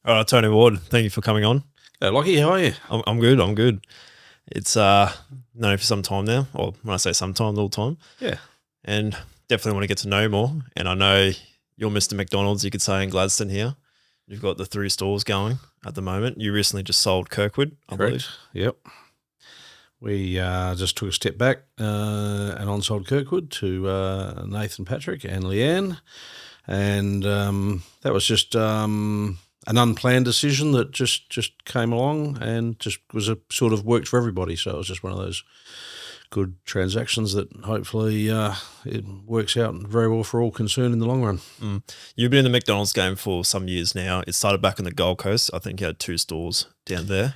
All right, Tony Ward, thank you for coming on. Lachy, how are you? I'm good. I'm good. It's known you for some time now, or when I say some time, all the time, Yeah. and definitely want to get to know you more. And I know you're Mr. McDonald's, you could say, in Gladstone here. You've got the 3 stores going at the moment. You recently just sold Kirkwood, I believe. Yep. We just took a step back and on-sold Kirkwood to Nathan Patrick and Leanne. And that was just an unplanned decision that just came along and just was a sort of worked for everybody. So it was just one of those good transactions that hopefully it works out very well for all concerned in the long run. You've been in the McDonald's game for some years now. It started back on the Gold Coast. I think you had 2 stores down there.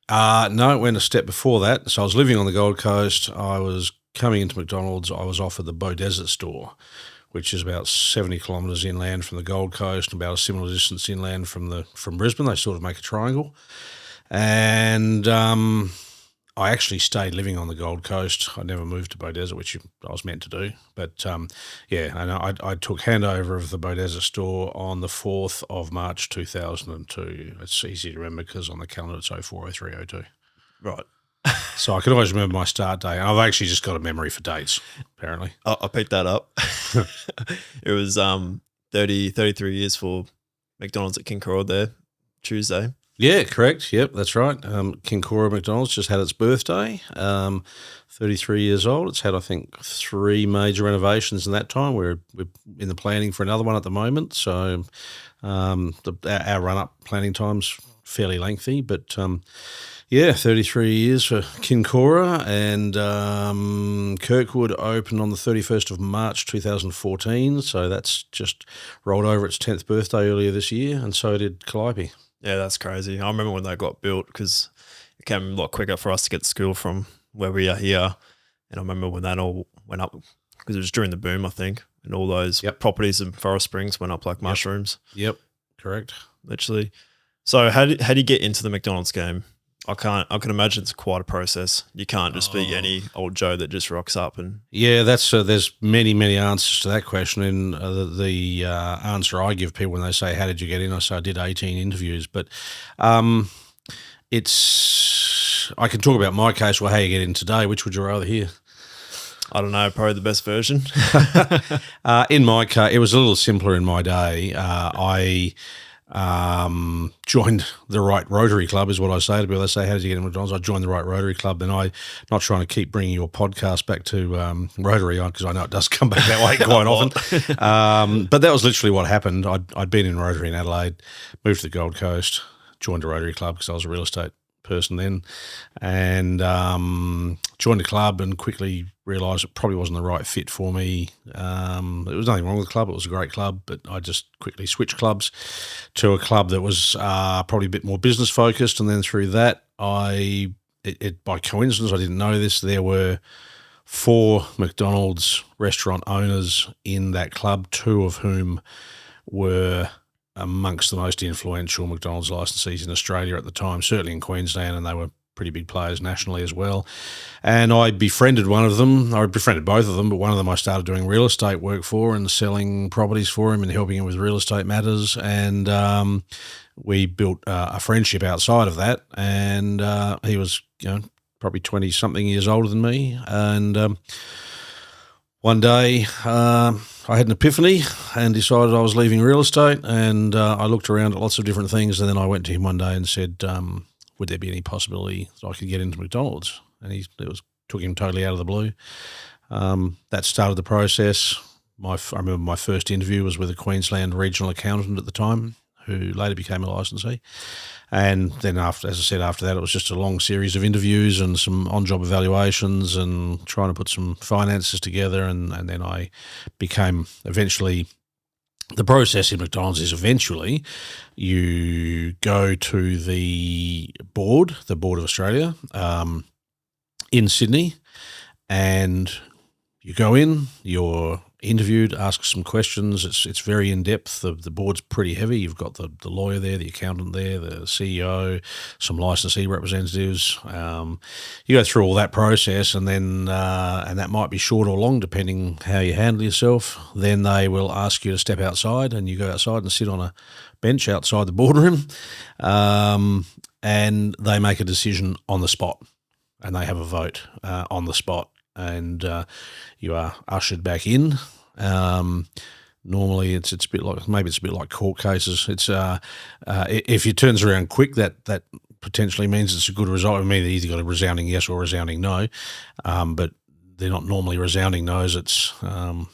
No, it went a step before that. So I was living on the Gold Coast. I was coming into McDonald's. I was offered the Beaudesert store, which is about 70 kilometres inland from the Gold Coast, about a similar distance inland from Brisbane. They sort of make a triangle. And I actually stayed living on the Gold Coast. I never moved to Beaudesert, which I was meant to do. But I took handover of the Beaudesert store on the 4th of March 2002. It's easy to remember because on the calendar it's 040302. Right. So I can always remember my start date. I've actually just got a memory for dates, apparently. I picked that up. It was 33 years for McDonald's at King Coral there, Tuesday. Yeah, correct. Yep, that's right. King Cora McDonald's just had its birthday, 33 years old. It's had, I think, 3 major renovations in that time. We're in the planning for another one at the moment. So our run-up planning time's fairly lengthy. But, 33 years for King Cora, and Kirkwood opened on the 31st of March 2014. So that's just rolled over its 10th birthday earlier this year, and so did Calliope. Yeah, that's crazy. I remember when they got built because it came a lot quicker for us to get to school from where we are here. And I remember when that all went up because it was during the boom, I think, and all those properties in Forest Springs went up like mushrooms. Yep, correct. Literally. So how do you get into the McDonald's game? I can imagine it's quite a process. You can't just be any old Joe that just rocks up and. Yeah, that's there's many answers to that question, and the answer I give people when they say, "How did you get in?" I say, "I did 18 interviews," but it's I can talk about my case or how you get in today. Which would you rather hear? I don't know, probably the best version. In my case, it was a little simpler in my day. I joined the right Rotary Club is what I say to people. They say, how did you get in McDonald's? I joined the right Rotary Club. And I'm not trying to keep bringing your podcast back to Rotary because I know it does come back that way quite often. But that was literally what happened. I'd been in Rotary in Adelaide, moved to the Gold Coast, joined a Rotary Club because I was a real estate person then, and joined the club and quickly realised it probably wasn't the right fit for me. There was nothing wrong with the club. It was a great club, but I just quickly switched clubs to a club that was probably a bit more business focused. And then through that, by coincidence, I didn't know this, there were 4 McDonald's restaurant owners in that club, 2 of whom were amongst the most influential McDonald's licensees in Australia at the time, certainly in Queensland, and they were pretty big players nationally as well. And I befriended one of them. I befriended both of them, but one of them I started doing real estate work for and selling properties for him and helping him with real estate matters. And we built a friendship outside of that. And he was, probably 20-something years older than me. And one day I had an epiphany and decided I was leaving real estate, and I looked around at lots of different things, and then I went to him one day and said, would there be any possibility that I could get into McDonald's? And took him totally out of the blue. That started the process. I remember my first interview was with a Queensland regional accountant at the time, who later became a licensee. And then after that, it was just a long series of interviews and some on-job evaluations and trying to put some finances together. And then I became eventually, the process in McDonald's is eventually you go to the board of Australia in Sydney, and you go in, you're interviewed, ask some questions. It's very in depth. The board's pretty heavy. You've got the lawyer there, the accountant there, the CEO, some licensee representatives. You go through all that process, and then and that might be short or long depending how you handle yourself. Then they will ask you to step outside, and you go outside and sit on a bench outside the boardroom, and they make a decision on the spot, and they have a vote on the spot. And you are ushered back in. Normally, it's a bit like, maybe it's a bit like court cases. It's if it turns around quick, that potentially means it's a good result. I mean, they either got a resounding yes or a resounding no, but they're not normally resounding no's. It's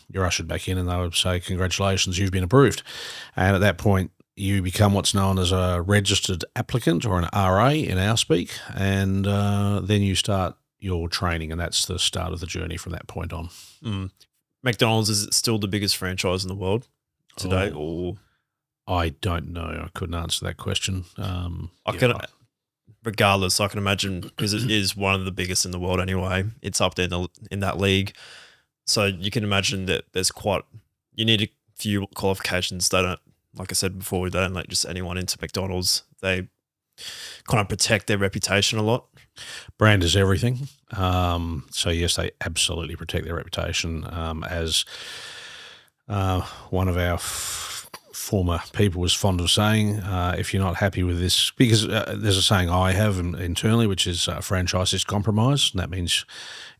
you're ushered back in, and they would say, "Congratulations, you've been approved." And at that point, you become what's known as a registered applicant, or an RA in our speak, and then you start your training, and that's the start of the journey from that point on. McDonald's, is it still the biggest franchise in the world today? Or I don't know. I couldn't answer that question. Regardless, I can imagine, because it is one of the biggest in the world anyway. It's up there in that league. So you can imagine that you need a few qualifications. They don't, like I said before, they don't let just anyone into McDonald's. They kind of protect their reputation a lot. Brand is everything. So yes, they absolutely protect their reputation. As one of our former people was fond of saying, if you're not happy with this, because there's a saying I have internally, which is franchise is compromise. And that means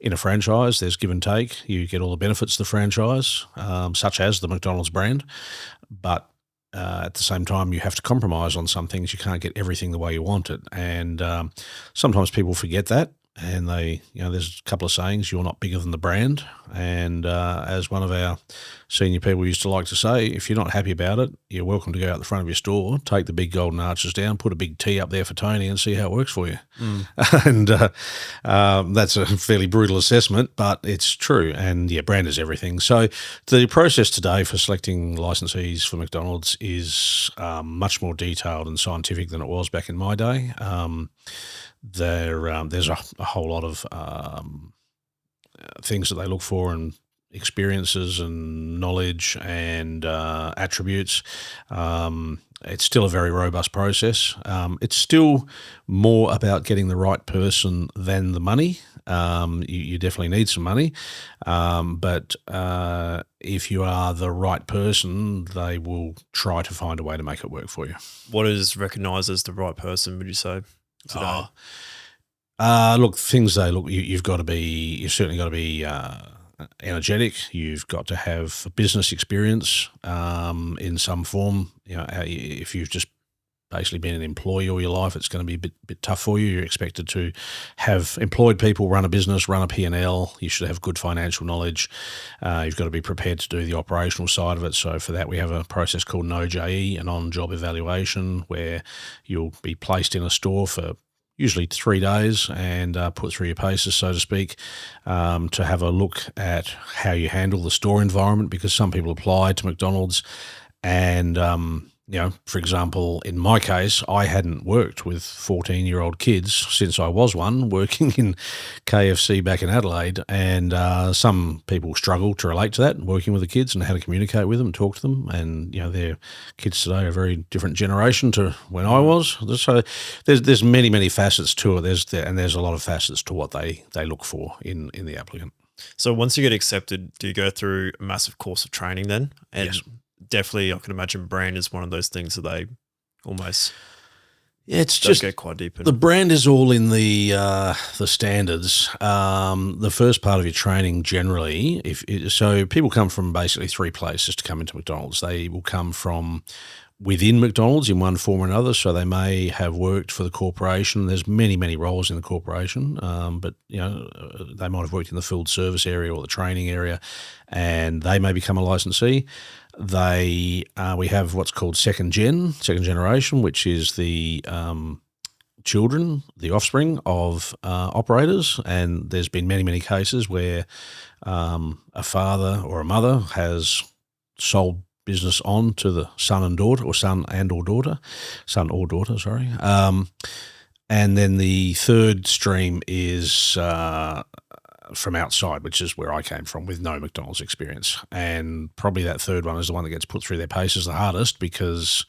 in a franchise, there's give and take. You get all the benefits of the franchise, such as the McDonald's brand, but at the same time, you have to compromise on some things. You can't get everything the way you want it. And sometimes people forget that. And there's a couple of sayings: "You're not bigger than the brand." And as one of our senior people used to like to say, if you're not happy about it, you're welcome to go out the front of your store, take the big golden arches down, put a big T up there for Tony, and see how it works for you. And that's a fairly brutal assessment, but it's true. And yeah, brand is everything. So the process today for selecting licensees for McDonald's is much more detailed and scientific than it was back in my day. There's a whole lot of things that they look for, and experiences and knowledge and attributes. It's still a very robust process. It's still more about getting the right person than the money. You definitely need some money, but if you are the right person, they will try to find a way to make it work for you. What is recognised as the right person, would you say, today? Look, things they look. You've certainly got to be energetic. You've got to have business experience in some form. If you've just basically been an employee all your life, it's going to be a bit tough for you. You're expected to have employed people run a business, run a P&L. You should have good financial knowledge. You've got to be prepared to do the operational side of it. So for that, we have a process called an OJE, an on-job evaluation, where you'll be placed in a store for usually 3 days and put through your paces, so to speak, to have a look at how you handle the store environment, because some people apply to McDonald's and for example, in my case, I hadn't worked with 14-year-old kids since I was one, working in KFC back in Adelaide, and some people struggle to relate to that, working with the kids and how to communicate with them, talk to them, and their kids today are a very different generation to when I was. So there's many facets to it. There's a lot of facets to what they look for in the applicant. So once you get accepted, do you go through a massive course of training then? And yes. Definitely, I can imagine brand is one of those things that they almost it's just get quite deep in. The brand is all in the standards. The first part of your training generally, so people come from basically 3 places to come into McDonald's. They will come from within McDonald's in one form or another. So they may have worked for the corporation. There's many roles in the corporation, but they might have worked in the field service area or the training area, and they may become a licensee. We have what's called second generation, which is the children, the offspring of operators, and there's been many cases where a father or a mother has sold business on to the son or daughter, and then the third stream is from outside, which is where I came from, with no McDonald's experience. And probably that third one is the one that gets put through their paces the hardest, because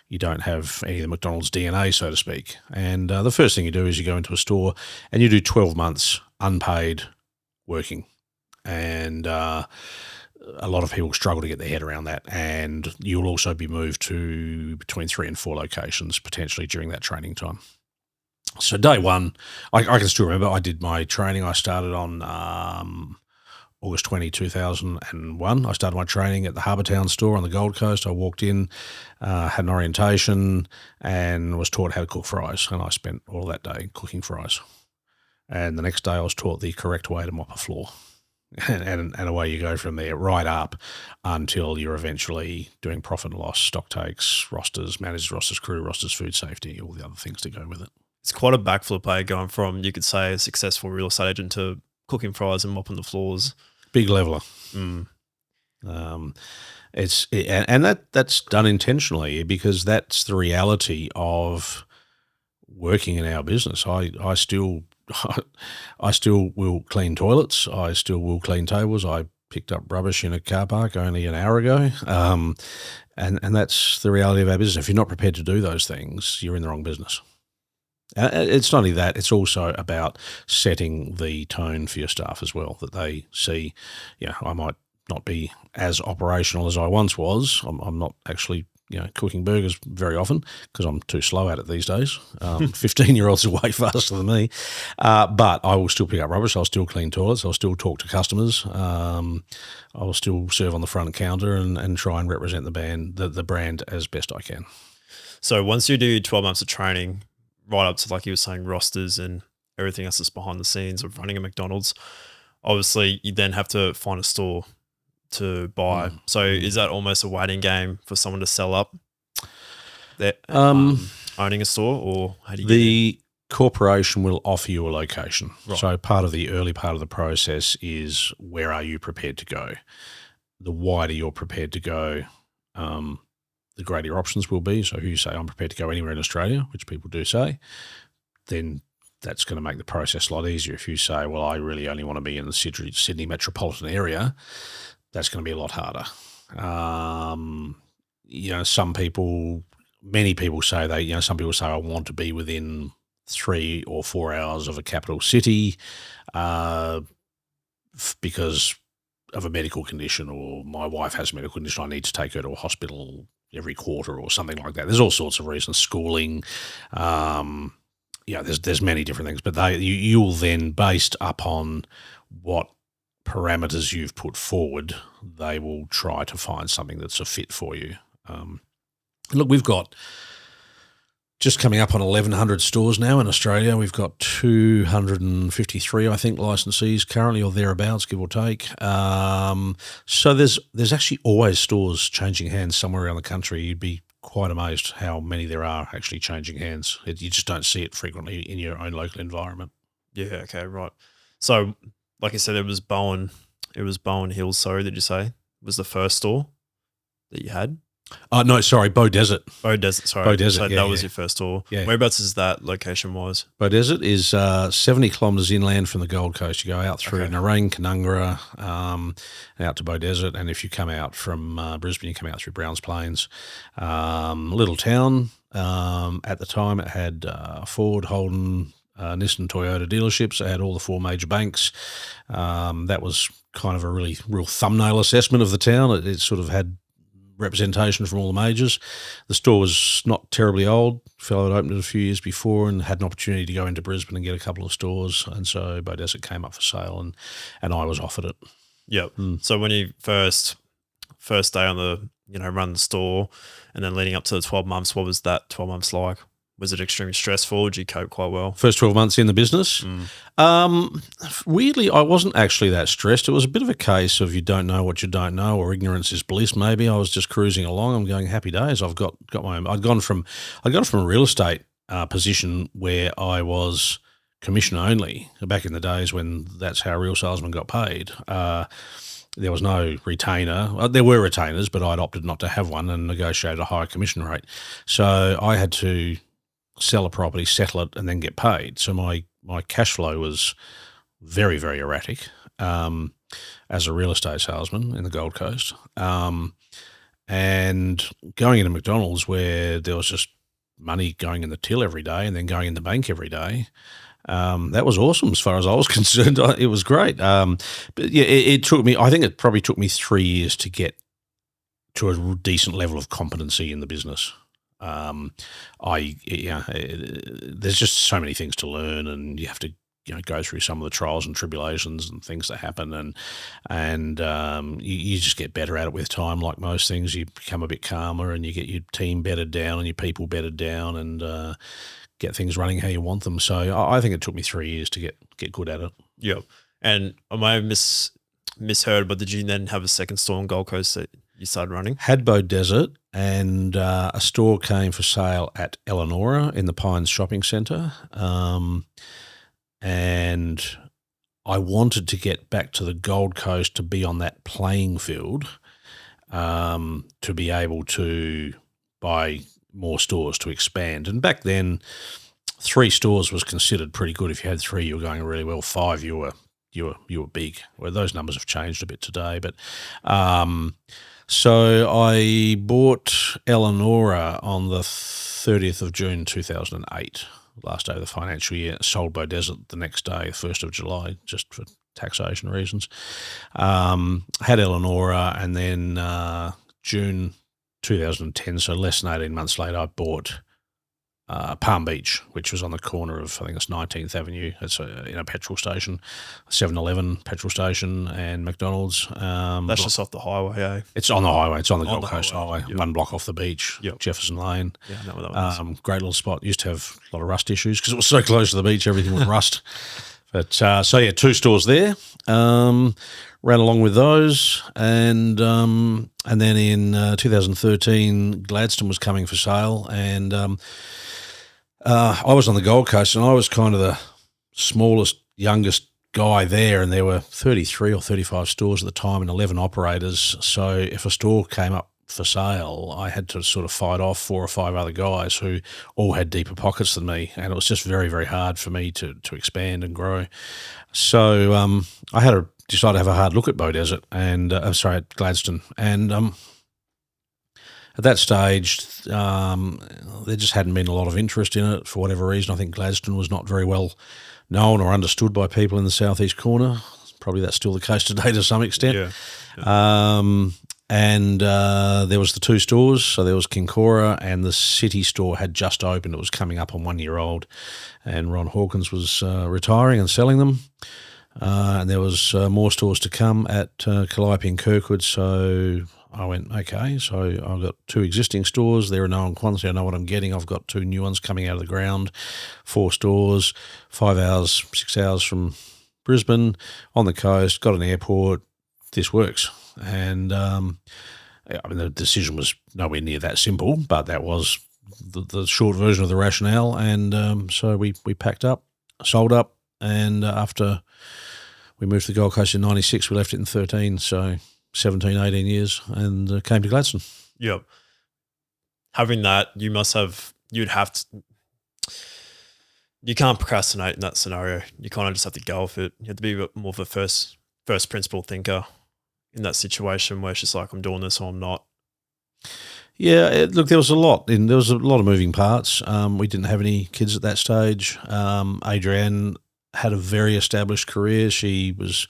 you don't have any of the McDonald's DNA, so to speak. And the first thing you do is you go into a store and you do 12 months unpaid working. And a lot of people struggle to get their head around that. And you'll also be moved to between 3 and 4 locations potentially during that training time. So day one, I can still remember I did my training. I started on August 20, 2001. I started my training at the Harbour Town store on the Gold Coast. I walked in, had an orientation, and was taught how to cook fries. And I spent all that day cooking fries. And the next day I was taught the correct way to mop a floor. And away you go from there, right up until you're eventually doing profit and loss, stock takes, rosters, managed rosters, crew rosters, food safety, all the other things to go with it. It's quite a backflip, going from, you could say, a successful real estate agent to cooking fries and mopping the floors. Big leveler. Mm. That's done intentionally, because that's the reality of working in our business. I still will clean toilets. I still will clean tables. I picked up rubbish in a car park only an hour ago. And that's the reality of our business. If you're not prepared to do those things, you're in the wrong business. It's not only that, it's also about setting the tone for your staff as well, that they see, I might not be as operational as I once was. I'm not actually, cooking burgers very often because I'm too slow at it these days. 15-year-olds are way faster than me. But I will still pick up rubbish. I'll still clean toilets. I'll still talk to customers. I'll still serve on the front counter and try and represent the brand as best I can. So once you do 12 months of training, right up to, like you were saying, rosters and everything else that's behind the scenes of running a McDonald's, obviously you then have to find a store to buy. So is that almost a waiting game for someone to sell up that owning a store, or how do you the corporation will offer you a location. Right. So part of the early part of the process is, where are you prepared to go? The wider you're prepared to go, the greater your options will be. So if you say, I'm prepared to go anywhere in Australia, which people do say, then that's going to make the process a lot easier. If you say, well, I really only want to be in the Sydney metropolitan area, that's going to be a lot harder. Many people say some people say, I want to be within 3 or 4 hours of a capital city because of a medical condition, or my wife has a medical condition, I need to take her to a hospital every quarter or something like that. There's all sorts of reasons, schooling, there's many different things, but you will then, based upon what parameters you've put forward, they will try to find something that's a fit for you. Look, we've got just coming up on 1,100 stores now in Australia. We've got 253, I think, licensees currently, or thereabouts, give or take. So there's actually always stores changing hands somewhere around the country. You'd be quite amazed how many there are actually changing hands. You just don't see it frequently in your own local environment. Yeah, okay, right. So, like I said, it was Bowen Hills, sorry, did you say? Was the first store that you had? No, sorry, Bow Desert. Bow Desert, sorry. Bow Desert, so that was your first store. Yeah. Whereabouts is that location-wise? Bow Desert is 70 kilometres inland from the Gold Coast. You go out through Nerang, Canungra, out to Bow Desert, and if you come out from Brisbane, you come out through Browns Plains. Little town. At the time, it had Ford, Holden, Nissan, Toyota dealerships. It had all the 4 major banks. That was kind of a real thumbnail assessment of the town. It sort of had representation from all the majors. The store was not terribly old. Fellow had opened it a few years before and had an opportunity to go into Brisbane and get a couple of stores. And so Bow Desert came up for sale, and I was offered it. Yep. So when you first day on the, run the store, and then leading up to the 12 months, what was that 12 months like? Was it extremely stressful? Did you cope quite well? First 12 months in the business? Weirdly, I wasn't actually that stressed. It was a bit of a case of you don't know what you don't know, or ignorance is bliss maybe. I was just cruising along. I'm going, happy days. I've got my own. I'd gone from a real estate position where I was commission only back in the days when that's how real salesmen got paid. There was no retainer. There were retainers, but I'd opted not to have one and negotiated a higher commission rate. So I had to sell a property, settle it, and then get paid. So my cash flow was very, very erratic as a real estate salesman in the Gold Coast. And going into McDonald's where there was just money going in the till every day and then going in the bank every day, that was awesome as far as I was concerned. It was great. But yeah, it took me, I think it probably took me 3 years to get to a decent level of competency in the business. There's just so many things to learn, and you have to go through some of the trials and tribulations and things that happen, and you just get better at it with time. Like most things, you become a bit calmer, and you get your team bedded down and your people bedded down, and get things running how you want them. So I think it took me 3 years to get good at it. Yep. And I may have misheard, but did you then have a second store on Gold Coast that you started running? Hadbo Desert, and a store came for sale at Eleonora in the Pines Shopping Centre. And I wanted to get back to the Gold Coast to be on that playing field, to be able to buy more stores to expand. And back then, 3 stores was considered pretty good. If you had 3, you were going really well. 5, you were big. Well, those numbers have changed a bit today, but so I bought Eleonora on the 30th of June 2008, last day of the financial year. Sold Bo Desert the next day, 1st of July, just for taxation reasons. Had Eleonora, and then June 2010, so less than 18 months later, I bought Palm Beach, which was on the corner of, I think it's 19th Avenue. It's in a petrol station, 7-Eleven petrol station, and McDonald's. That's just off the highway, eh? It's on the highway. It's on the Gold Coast Highway, yep. 1 block off the beach, yep. Jefferson Lane. Yeah, I know what that was. Great little spot. Used to have a lot of rust issues because it was so close to the beach, everything was rust. But so yeah, 2 stores there. Ran along with those, and then in 2013, Gladstone was coming for sale, and I was on the Gold Coast, and I was kind of the smallest, youngest guy there, and there were 33 or 35 stores at the time and 11 operators. So if a store came up for sale, I had to sort of fight off 4 or 5 other guys who all had deeper pockets than me, and it was just very, very hard for me to expand and grow. So I had to decide to have a hard look at Bo Desert and at Gladstone, and at that stage, there just hadn't been a lot of interest in it for whatever reason. I think Gladstone was not very well known or understood by people in the southeast corner. Probably that's still the case today to some extent. Yeah. And there was the 2 stores. So there was Kincora, and the city store had just opened. It was coming up on 1 year old, and Ron Hawkins was retiring and selling them. And there was more stores to come at Calliope and Kirkwood. So I went, okay, so I've got 2 existing stores. They're a known quantity. I know what I'm getting. I've got 2 new ones coming out of the ground, 4 stores, 5 hours, 6 hours from Brisbane, on the coast, got an airport. This works. And the decision was nowhere near that simple, but that was the short version of the rationale. And so we packed up, sold up, and after we moved to the Gold Coast in 96, we left it in 13, so 17, 18 years, and came to Gladstone. Yep. Having that, you can't procrastinate in that scenario. You kind of just have to go with it. You have to be a bit more of a first principle thinker in that situation where it's just like, I'm doing this or I'm not. Yeah, look, there was a lot of moving parts. We didn't have any kids at that stage. Adrienne had a very established career. She was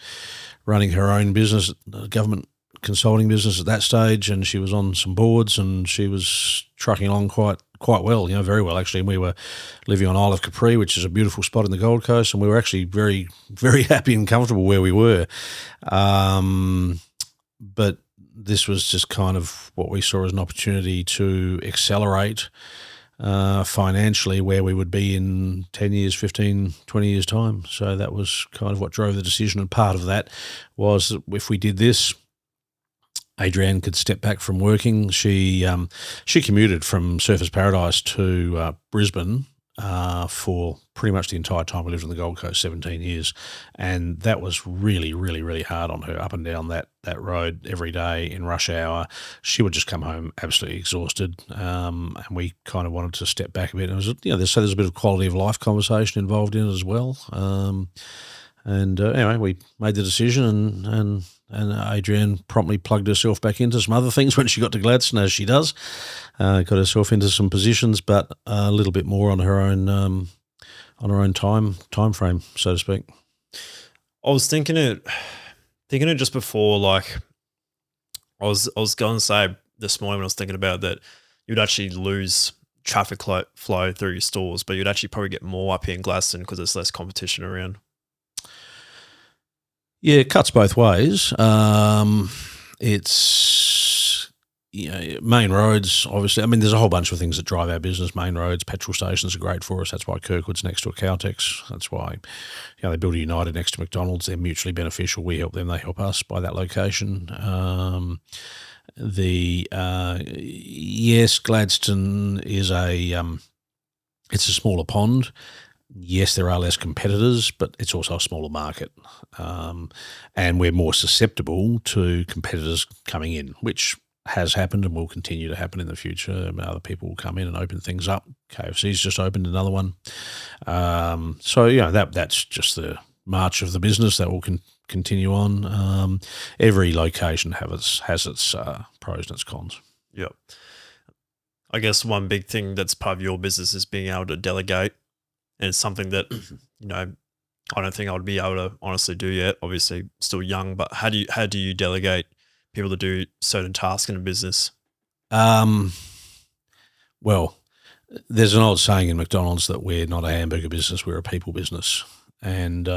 running her own business, government consulting business at that stage, and she was on some boards, and she was trucking along quite well, very well actually. And we were living on Isle of Capri, which is a beautiful spot in the Gold Coast, and we were actually very, very happy and comfortable where we were. But this was just kind of what we saw as an opportunity to accelerate financially where we would be in 10 years, 15, 20 years' time. So that was kind of what drove the decision, and part of that was that if we did this, Adrienne could step back from working. She commuted from Surfers Paradise to Brisbane for pretty much the entire time we lived on the Gold Coast, 17 years. And that was really, really, really hard on her, up and down that road every day in rush hour. She would just come home absolutely exhausted. And we kind of wanted to step back a bit. It was, there's a bit of quality of life conversation involved in it as well. And anyway, we made the decision, and Adrienne promptly plugged herself back into some other things when she got to Gladstone, as she does. Got herself into some positions, but a little bit more on her own time frame, so to speak. I was thinking it just before, like I was going to say this morning when I was thinking about that, you'd actually lose traffic flow through your stores, but you'd actually probably get more up here in Gladstone because there's less competition around. Yeah, it cuts both ways. It's, main roads, obviously. I mean, there's a whole bunch of things that drive our business. Main roads, petrol stations are great for us. That's why Kirkwood's next to a Caltex. That's why, they build a United next to McDonald's. They're mutually beneficial. We help them, they help us by that location. Yes, Gladstone is it's a smaller pond. Yes, there are less competitors, but it's also a smaller market. And we're more susceptible to competitors coming in, which has happened and will continue to happen in the future. Other people will come in and open things up. KFC's just opened another one. That's just the march of the business that will continue on. Every location has its pros and its cons. Yep. I guess one big thing that's part of your business is being able to delegate. And it's something that, I don't think I would be able to honestly do yet. Obviously, still young, but how do you delegate people to do certain tasks in a business? Well, there's an old saying in McDonald's that we're not a hamburger business, we're a people business. And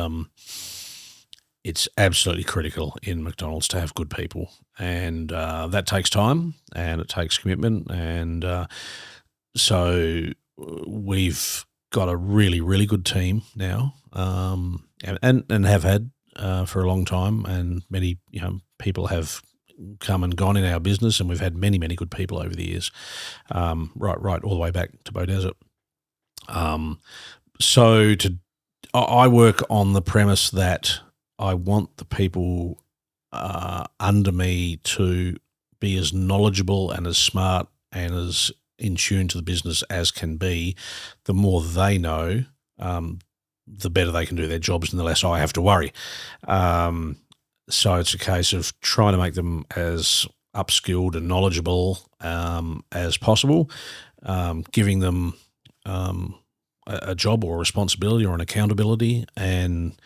it's absolutely critical in McDonald's to have good people. And that takes time and it takes commitment. And so we've got a really, really good team now, and have had for a long time, and many people have come and gone in our business, and we've had many, many good people over the years, right all the way back to Bow Desert. I work on the premise that I want the people under me to be as knowledgeable and as smart and as in tune to the business as can be. The more they know, the better they can do their jobs and the less I have to worry. So it's a case of trying to make them as upskilled and knowledgeable as possible, giving them a job or a responsibility or an accountability. And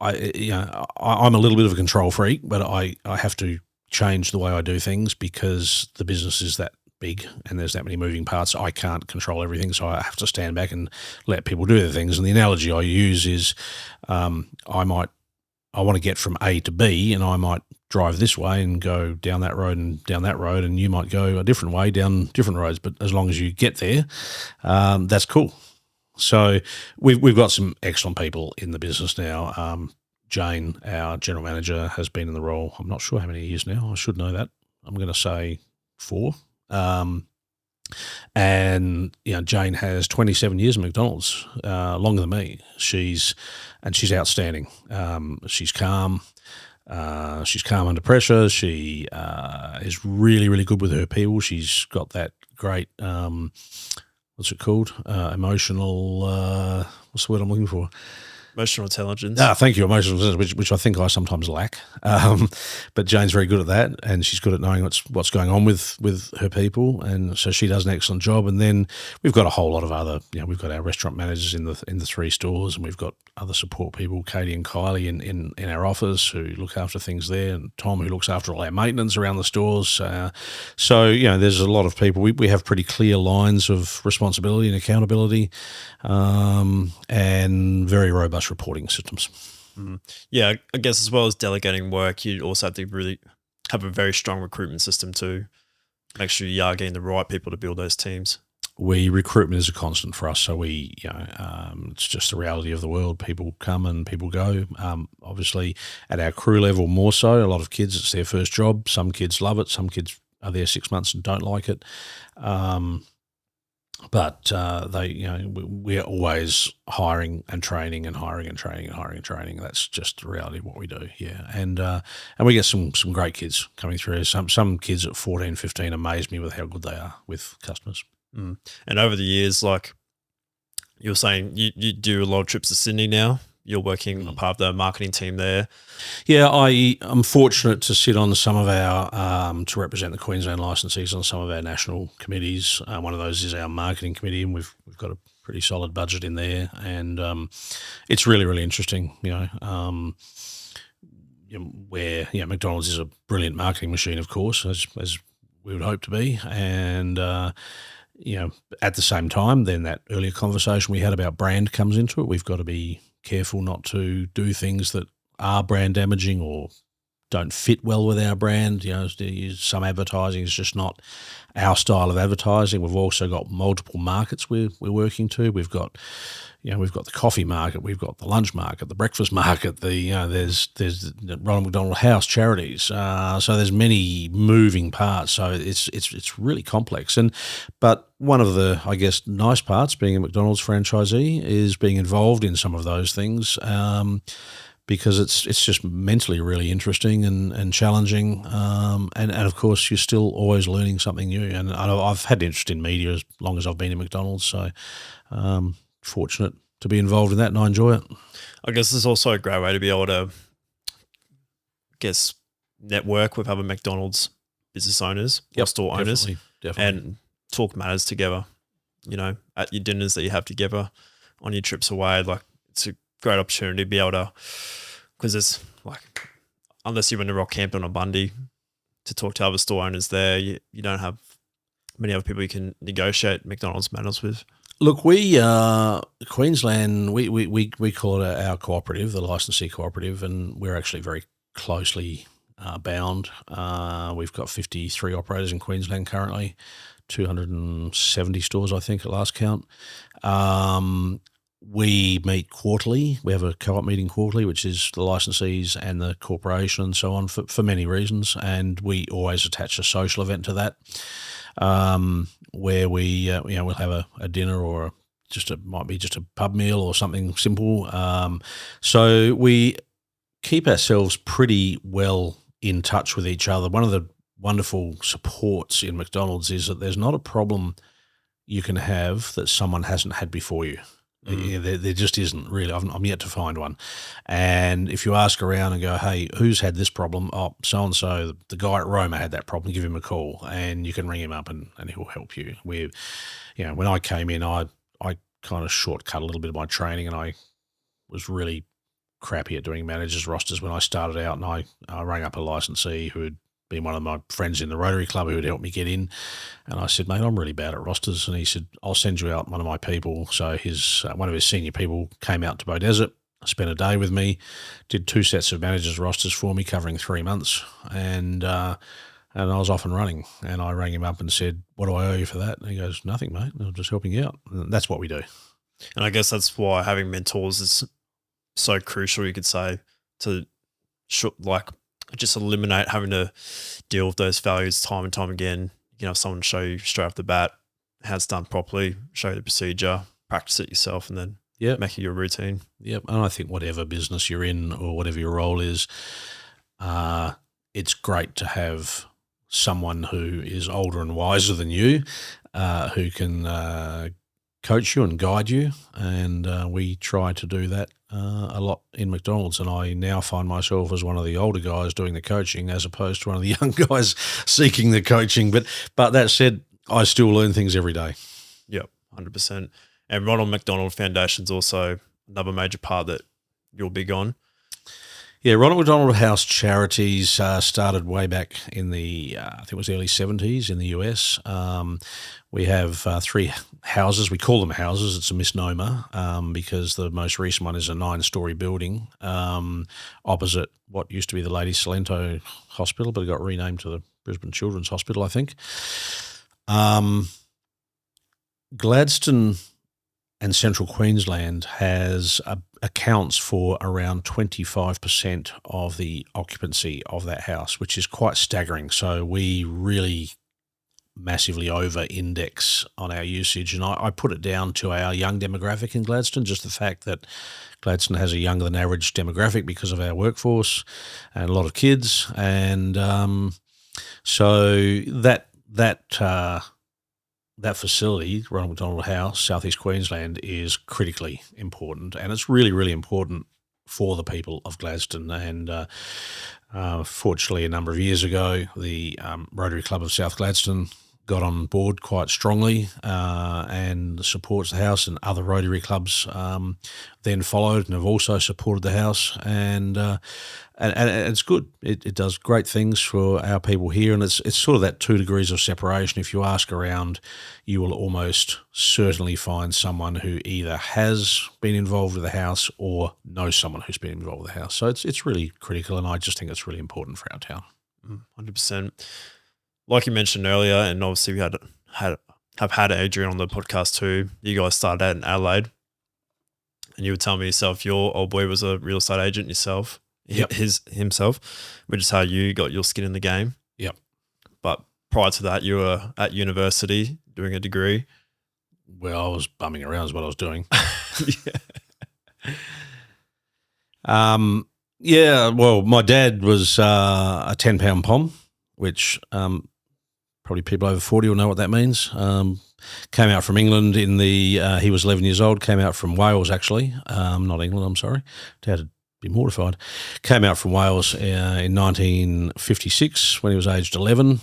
I'm a little bit of a control freak, but I have to change the way I do things because the business is that big and there's that many moving parts. I can't control everything, so I have to stand back and let people do their things. And the analogy I use is I want to get from A to B, and I might drive this way and go down that road, and you might go a different way down different roads. But as long as you get there, that's cool. So we've got some excellent people in the business now. Jane, our general manager, has been in the role, I'm not sure how many years now. I should know that. I'm going to say 4. And Jane has 27 years at McDonald's, longer than me. She's outstanding. She's calm. She's calm under pressure. She is really, really good with her people. She's got that great, what's it called? Emotional, what's the word I'm looking for? Emotional intelligence. Thank you, emotional intelligence, which I think I sometimes lack. But Jane's very good at that, and she's good at knowing what's going on with her people, and so she does an excellent job. And then we've got a whole lot of other, we've got our restaurant managers in the 3 stores, and we've got other support people, Katie and Kylie in our office who look after things there, and Tom who looks after all our maintenance around the stores. So there's a lot of people. We have pretty clear lines of responsibility and accountability, and very robust reporting systems. Yeah, I guess as well as delegating work, you also have to really have a very strong recruitment system to make sure you are getting the right people to build those teams. Recruitment is a constant for us, so it's just the reality of the world. People come and people go. Obviously, at our crew level more so. A lot of kids, it's their first job. Some kids love it. Some kids are there 6 months and don't like it. But we're always hiring and training and hiring and training and hiring and training. That's just the reality of what we do. Yeah. And we get some great kids coming through. Some kids at 14, 15 amaze me with how good they are with customers. And over the years, like you were saying, you do a lot of trips to Sydney now. you're working a part of the marketing team there. Yeah, I'm fortunate to sit on some of our to represent the Queensland licensees on some of our national committees. One of those is our marketing committee, and we've got a pretty solid budget in there, and it's really, really interesting. Where McDonald's is a brilliant marketing machine, of course, as we would hope to be, and at the same time, then that earlier conversation we had about brand comes into it. We've got to be careful not to do things that are brand damaging or don't fit well with our brand. Some advertising is just not our style of advertising. We've also got multiple markets we're working to. We've got the coffee market, we've got the lunch market, the breakfast market. There's the Ronald McDonald House charities. So there's many moving parts. So it's really complex. But one of the, I guess, nice parts being a McDonald's franchisee is being involved in some of those things. Because it's just mentally really interesting and challenging, and of course you're still always learning something new. And I've had interest in media as long as I've been in McDonald's, so fortunate to be involved in that, and I enjoy it. I guess it's also a great way to be able to, network with other McDonald's business owners or store owners, definitely. and talk matters together. At your dinners that you have together, on your trips away, it's a great opportunity to be able to, because there's unless you're in a Rockhampton or Bundy, to talk to other store owners there, you don't have many other people you can negotiate McDonald's matters with. Look, Queensland, we call it our cooperative, the licensee cooperative, and we're actually very closely bound. We've got 53 operators in Queensland currently, 270 stores, I think, at last count. We meet quarterly. We have a co-op meeting quarterly, which is the licensees and the corporation and so on for many reasons. And we always attach a social event to that, where we'll have a dinner or might be just a pub meal or something simple. So we keep ourselves pretty well in touch with each other. One of the wonderful supports in McDonald's is that there's not a problem you can have that someone hasn't had before you. Yeah, there just isn't really. I'm yet to find one. And if you ask around and go, hey, who's had this problem? Oh, so-and-so, the guy at Roma had that problem. Give him a call and you can ring him up and he'll help you. When I came in, I kind of shortcut a little bit of my training, and I was really crappy at doing managers rosters when I started out, and I rang up a licensee who had been one of my friends in the Rotary Club who had helped me get in. And I said, mate, I'm really bad at rosters. And he said, I'll send you out one of my people. So one of his senior people came out to Bow Desert, spent a day with me, did 2 sets of managers rosters for me covering 3 months. And I was off and running. And I rang him up and said, what do I owe you for that? And he goes, nothing, mate. I'm just helping you out. And that's what we do. And I guess that's why having mentors is so crucial, you could say, to just eliminate having to deal with those failures time and time again. Have someone show you straight off the bat how it's done properly, show you the procedure, practice it yourself, and then make it your routine. Yep. And I think whatever business you're in or whatever your role is, it's great to have someone who is older and wiser than you, who can coach you and guide you. And we try to do that a lot in McDonald's, and I now find myself as one of the older guys doing the coaching as opposed to one of the young guys seeking the coaching. But that said, I still learn things every day. Yep, 100%. And Ronald McDonald Foundation's also another major part that you're big on. Yeah, Ronald McDonald House Charities started way back in the, I think it was early 70s in the US. We have 3 houses. We call them houses. It's a misnomer because the most recent one is a 9-story building opposite what used to be the Lady Salento Hospital, but it got renamed to the Brisbane Children's Hospital, I think. Gladstone and Central Queensland accounts for around 25% of the occupancy of that house, which is quite staggering. So we really massively over-index on our usage, and I put it down to our young demographic in Gladstone, just the fact that Gladstone has a younger than average demographic because of our workforce and a lot of kids, and so that facility, Ronald McDonald House, Southeast Queensland, is critically important, and it's really, really important for the people of Gladstone. And fortunately, a number of years ago, the Rotary Club of South Gladstone got on board quite strongly and supports the house, and other Rotary clubs then followed and have also supported the house, and it's good. It does great things for our people here, and it's sort of that 2 degrees of separation. If you ask around, you will almost certainly find someone who either has been involved with the house or knows someone who's been involved with the house. So it's really critical, and I just think it's really important for our town. 100%. Like you mentioned earlier, and obviously we have had Adrian on the podcast too. You guys started out in Adelaide, and you were telling me yourself your old boy was a real estate agent yourself. Yep. Himself, which is how you got your skin in the game. Yep. But prior to that, you were at university doing a degree. Well, I was bumming around is what I was doing. Yeah. Well, my dad was a 10-pound pom, which probably people over 40 will know what that means. Came out from England he was 11 years old, came out from Wales actually, not England, I'm sorry. Dad had be mortified. Came out from Wales in 1956 when he was aged 11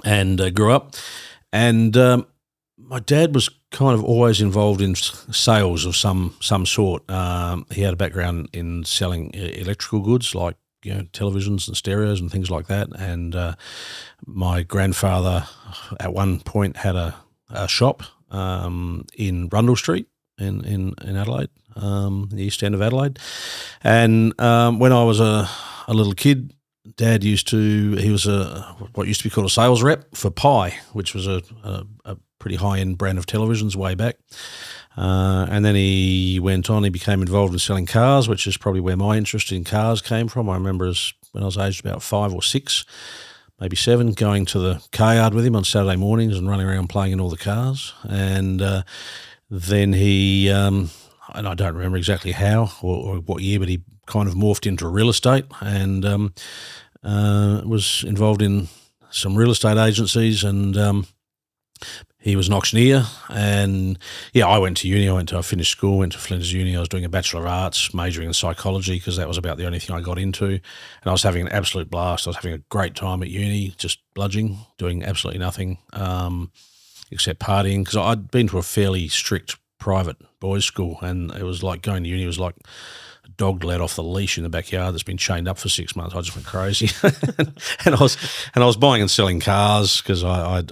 and grew up. And my dad was kind of always involved in sales of some sort. He had a background in selling electrical goods like televisions and stereos and things like that. And my grandfather at one point had a shop in Rundle Street in Adelaide, the east end of Adelaide. And when I was a little kid, Dad he was what used to be called a sales rep for Pi, which was a pretty high-end brand of televisions way back. And then he went on, he became involved in selling cars, which is probably where my interest in cars came from. I remember when I was aged about 5 or 6, maybe 7, going to the car yard with him on Saturday mornings and running around playing in all the cars. And then he, and I don't remember exactly how or what year, but he kind of morphed into real estate and was involved in some real estate agencies, and he was an auctioneer. And yeah, I went to uni. I finished school, went to Flinders Uni. I was doing a Bachelor of Arts, majoring in psychology because that was about the only thing I got into. And I was having an absolute blast. I was having a great time at uni, just bludging, doing absolutely nothing except partying, because I'd been to a fairly strict private boys' school, and it was like going to uni was like a dog let off the leash in the backyard that's been chained up for 6 months. I just went crazy, and I was buying and selling cars because I'd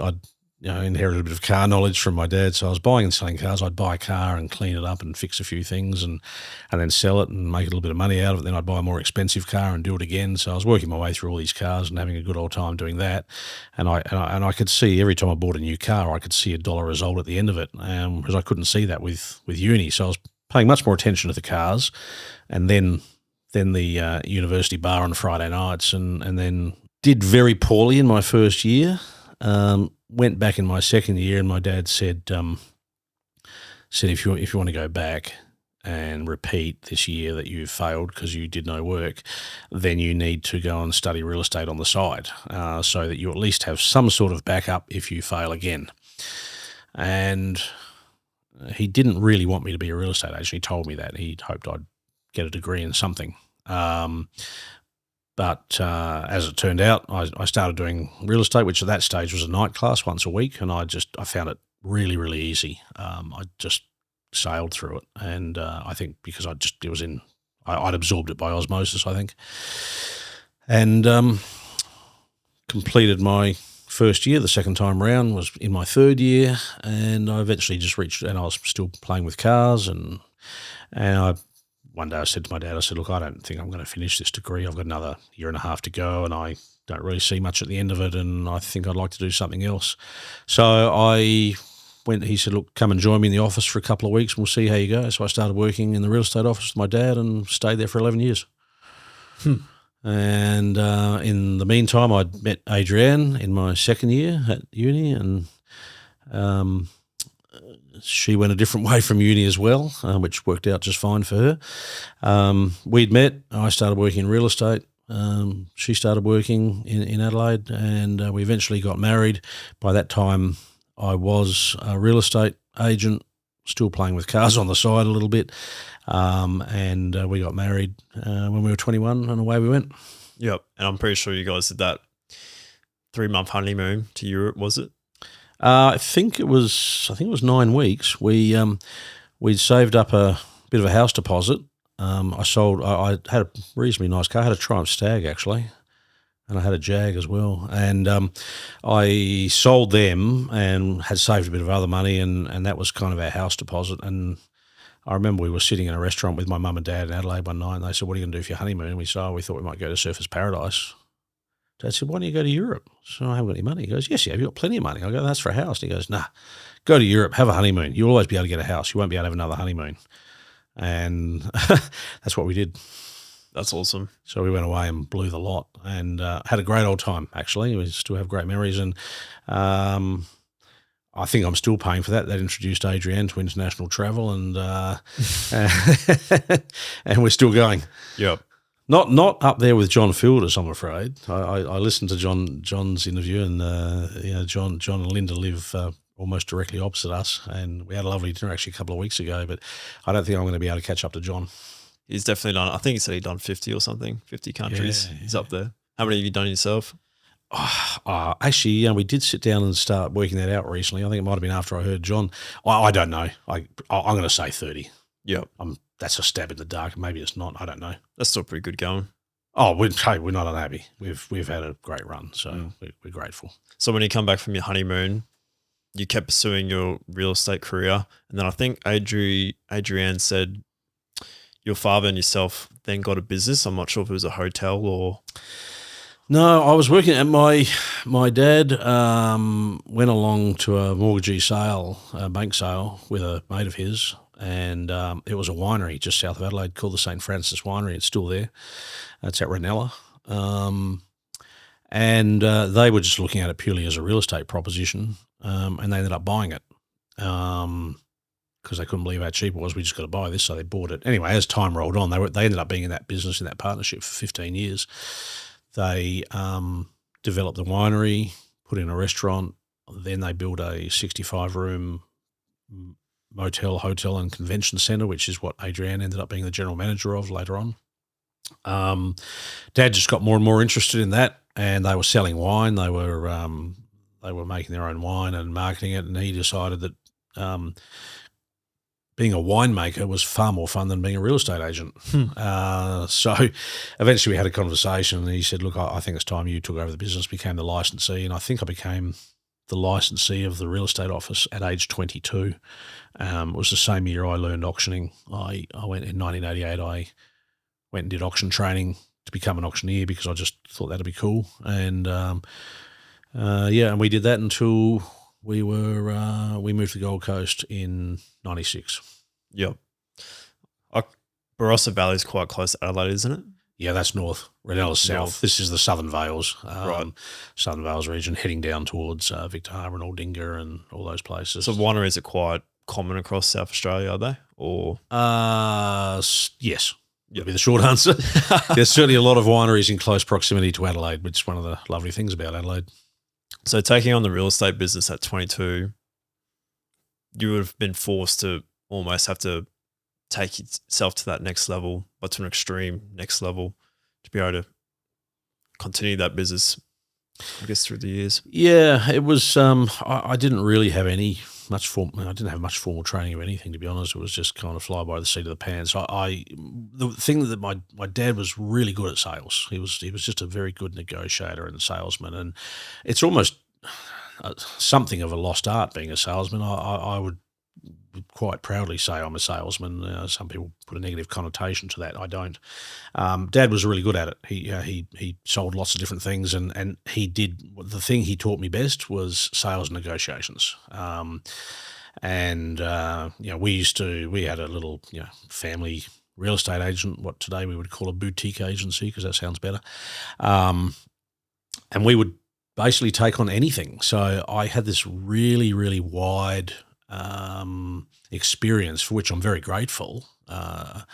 inherited a bit of car knowledge from my dad. So I was buying and selling cars. I'd buy a car and clean it up and fix a few things and then sell it and make a little bit of money out of it. Then I'd buy a more expensive car and do it again. So I was working my way through all these cars and having a good old time doing that. And I could see every time I bought a new car, I could see $1 result at the end of it, because I couldn't see that with uni. So I was paying much more attention to the cars, and then the university bar on Friday nights, and then did very poorly in my first year. Went back in my second year, and my dad said if you want to go back and repeat this year that you failed because you did no work, then you need to go and study real estate on the side, so that you at least have some sort of backup if you fail again. And he didn't really want me to be a real estate agent. He told me that. He hoped I'd get a degree in something. But as it turned out, I started doing real estate, which at that stage was a night class once a week, and I found it really, really easy. I just sailed through it, and I think because I'd absorbed it by osmosis, I think, and completed my first year. The second time round was in my third year, and I eventually just reached, and I was still playing with cars, and one day I said to my dad, I said, look, I don't think I'm going to finish this degree. I've got another year and a half to go, and I don't really see much at the end of it, and I think I'd like to do something else. So he said, look, come and join me in the office for a couple of weeks and we'll see how you go. So I started working in the real estate office with my dad and stayed there for 11 years. And in the meantime, I'd met Adrienne in my second year at uni, and she went a different way from uni as well, which worked out just fine for her. We'd met. I started working in real estate. She started working in Adelaide, and we eventually got married. By that time, I was a real estate agent still playing with cars on the side a little bit. And we got married when we were 21 and away we went. Yep. And I'm pretty sure you guys did that 3-month honeymoon to Europe, was it? I think it was 9 weeks. We'd saved up a bit of a house deposit. I had a reasonably nice car. I had a Triumph Stag actually, and I had a Jag as well. And I sold them and had saved a bit of other money, and that was kind of our house deposit. And I remember we were sitting in a restaurant with my mum and dad in Adelaide one night, and they said, "What are you going to do for your honeymoon?" And we said, "Oh, we thought we might go to Surfers Paradise." Dad said, "Why don't you go to Europe?" So I haven't got any money. He goes, "Yes, you have. You've got plenty of money." I go, "That's for a house." And he goes, "Nah, go to Europe, have a honeymoon. You'll always be able to get a house. You won't be able to have another honeymoon." And that's what we did. That's awesome. So we went away and blew the lot and had a great old time, actually. We still have great memories. And I think I'm still paying for that. That introduced Adrienne to international travel, and and we're still going. Yep. Not up there with John Fielders, I'm afraid. I listened to John's interview, and John and Linda live almost directly opposite us, and we had a lovely dinner actually a couple of weeks ago. But I don't think I'm going to be able to catch up to John. He's definitely done. I think he said he'd done 50 or something. 50 countries. Yeah. He's up there. How many have you done yourself? Actually, we did sit down and start working that out recently. I think it might have been after I heard John. I don't know. I'm going to say 30. Yep. That's a stab in the dark. Maybe it's not. I don't know. That's still pretty good going. Oh, we're not unhappy. We've had a great run, so we're grateful. So when you come back from your honeymoon, you kept pursuing your real estate career, and then I think Adrienne said your father and yourself then got a business. I'm not sure if it was a hotel or. No, I was working at my dad went along to a mortgagee sale, a bank sale with a mate of his, and it was a winery just south of Adelaide called the St. Francis Winery. It's still there. It's at Ranella. And they were just looking at it purely as a real estate proposition, and they ended up buying it because they couldn't believe how cheap it was. We just got to buy this, so they bought it. Anyway, as time rolled on, they ended up being in that business, in that partnership for 15 years. They developed the winery, put in a restaurant, then they built a 65-room motel, hotel and convention centre, which is what Adrienne ended up being the general manager of later on. Dad just got more and more interested in that, and they were selling wine. They were making their own wine and marketing it, and he decided that being a winemaker was far more fun than being a real estate agent. So eventually we had a conversation, and he said, "Look, I think it's time you took over the business," became the licensee, and I think I became the licensee of the real estate office at age 22. It was the same year I learned auctioning. I went in 1988. I went and did auction training to become an auctioneer because I just thought that'd be cool. And and we did that until we moved to the Gold Coast in 96. Yep. Barossa Valley is quite close to Adelaide, isn't it? Yeah, that's north. Ranella's south. North. This is the Southern Vales, Right. Southern Vales region, heading down towards Victor Harbour and Aldinga and all those places. So wineries are quite common across South Australia, are they? Or yes, would be the short answer. There's certainly a lot of wineries in close proximity to Adelaide, which is one of the lovely things about Adelaide. So taking on the real estate business at 22, you would have been forced to almost have to take yourself to that next level, but to an extreme next level, to be able to continue that business, I guess, through the years. Yeah, it was. I didn't really have much formal training of anything, to be honest. It was just kind of fly by the seat of the pants. The thing that my dad was really good at sales. He was just a very good negotiator and salesman, and it's almost something of a lost art being a salesman. I would quite proudly say I'm a salesman. Some people put a negative connotation to that. I don't. Dad was really good at it. He sold lots of different things, and he did the thing he taught me best was sales and negotiations. We had a little family real estate agent, what today we would call a boutique agency because that sounds better. And we would basically take on anything. So I had this really, really wide experience for which I'm very grateful. And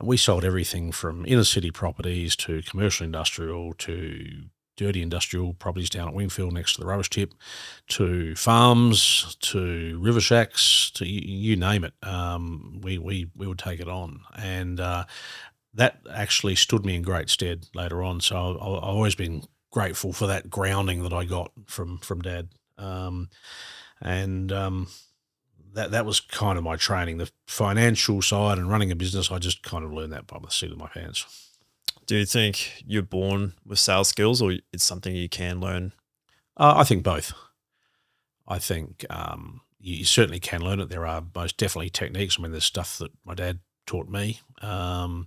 we sold everything from inner city properties to commercial industrial to dirty industrial properties down at Wingfield next to the rubbish tip, to farms, to river shacks, to you name it. We would take it on, and that actually stood me in great stead later on. So I've always been grateful for that grounding that I got from Dad, That was kind of my training. The financial side and running a business, I just kind of learned that by the seat of my pants. Do you think you're born with sales skills, or it's something you can learn? I think both. I think you certainly can learn it. There are most definitely techniques. I mean, there's stuff that my dad taught me. And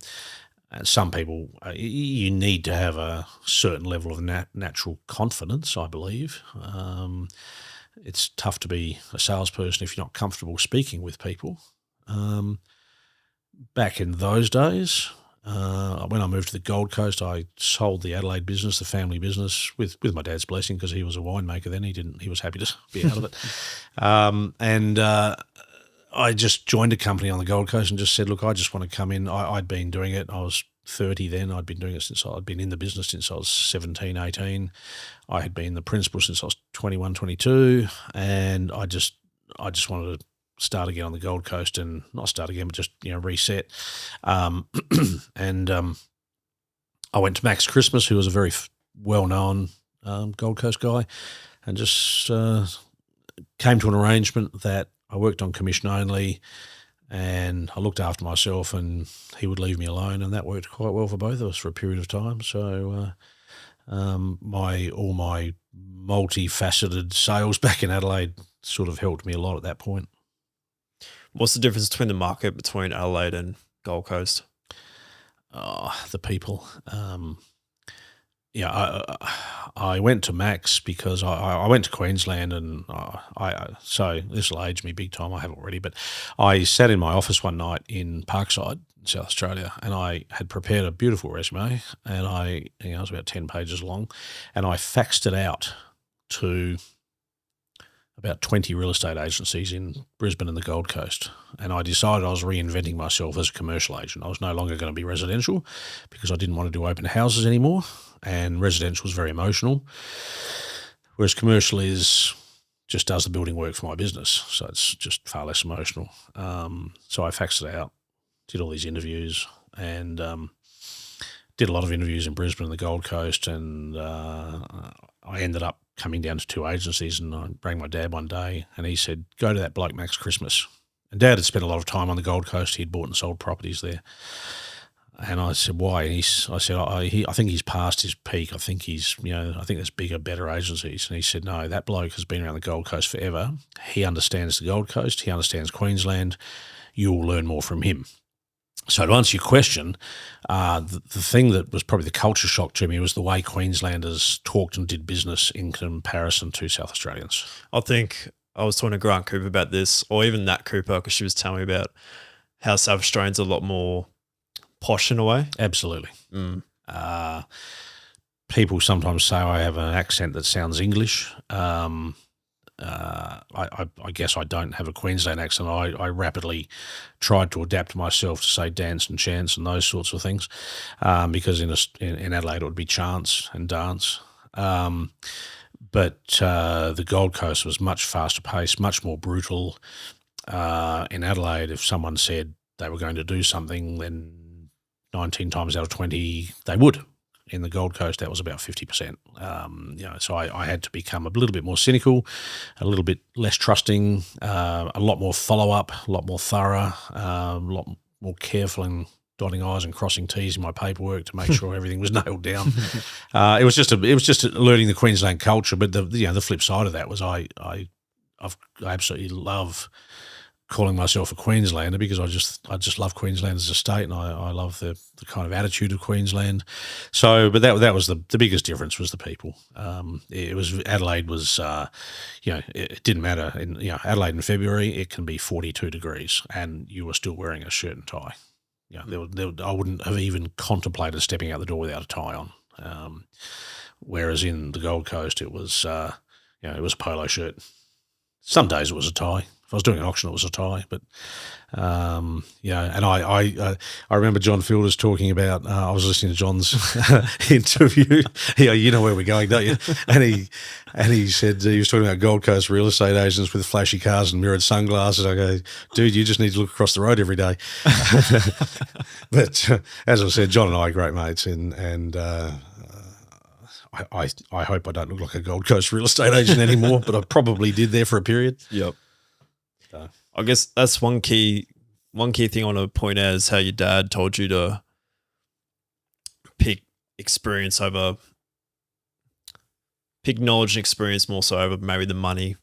some people, you need to have a certain level of natural confidence, I believe. It's tough to be a salesperson if you're not comfortable speaking with people. Back in those days, when I moved to the Gold Coast, I sold the Adelaide business, the family business, with my dad's blessing, because he was a winemaker then. He was happy to be out of it. I just joined a company on the Gold Coast and just said, look, I just want to come in. I'd been doing it. I was 30 then. I'd been doing it since I'd been in the business since I was 17, 18. I had been the principal since I was 21, 22. And I just wanted to start again on the Gold Coast, and not start again, but just, reset. I went to Max Christmas, who was a very well-known Gold Coast guy, and just came to an arrangement that I worked on commission only, and I looked after myself, and he would leave me alone, and that worked quite well for both of us for a period of time. So all my multifaceted sales back in Adelaide sort of helped me a lot at that point. What's the difference between the market between Adelaide and Gold Coast? The people. I went to Max because I went to Queensland, and so this will age me big time. I haven't already, but I sat in my office one night in Parkside, South Australia, and I had prepared a beautiful resume, and it was about 10 pages long, and I faxed it out to about 20 real estate agencies in Brisbane and the Gold Coast. And I decided I was reinventing myself as a commercial agent. I was no longer going to be residential because I didn't want to do open houses anymore. And residential was very emotional, whereas commercial just does the building work for my business. So it's just far less emotional. So I faxed it out, did all these interviews, and did a lot of interviews in Brisbane and the Gold Coast. And I ended up coming down to 2 agencies, and I rang my dad one day, and he said, go to that bloke Max Christmas. And Dad had spent a lot of time on the Gold Coast. He'd bought and sold properties there. And I said, why? And I said, I think he's past his peak. I think I think there's bigger, better agencies. And he said, no, that bloke has been around the Gold Coast forever. He understands the Gold Coast. He understands Queensland. You'll learn more from him. So to answer your question, the thing that was probably the culture shock to me was the way Queenslanders talked and did business in comparison to South Australians. I think I was talking to Grant Cooper about this, or even Nat Cooper, because she was telling me about how South Australians are a lot more posh in a way. Absolutely. People sometimes say I have an accent that sounds English. I guess I don't have a Queensland accent. I rapidly tried to adapt myself to say dance and chance and those sorts of things, because in Adelaide it would be chance and dance. But the Gold Coast was much faster paced, much more brutal. In Adelaide, if someone said they were going to do something, then 19 times out of 20 they would. In the Gold Coast, that was about 50%. So I had to become a little bit more cynical, a little bit less trusting, a lot more follow-up, a lot more thorough, a lot more careful in dotting I's and crossing T's in my paperwork to make sure everything was nailed down. It was just learning the Queensland culture. But the flip side of that was I absolutely love calling myself a Queenslander, because I just love Queensland as a state, and I love the kind of attitude of Queensland. So, but that was the biggest difference was the people. Adelaide was, it didn't matter. In Adelaide in February, it can be 42 degrees, and you were still wearing a shirt and tie. I wouldn't have even contemplated stepping out the door without a tie on. Whereas in the Gold Coast, it was a polo shirt. Some days it was a tie. If I was doing an auction, it was a tie. But and I remember John Fielders talking about. I was listening to John's interview. Yeah, you know where we're going, don't you? And he said he was talking about Gold Coast real estate agents with flashy cars and mirrored sunglasses. I go, dude, you just need to look across the road every day. But as I said, John and I are great mates, and I hope I don't look like a Gold Coast real estate agent anymore, but I probably did there for a period. Yep. So. I guess that's one key thing I want to point out is how your dad told you to pick knowledge and experience more so over maybe the money,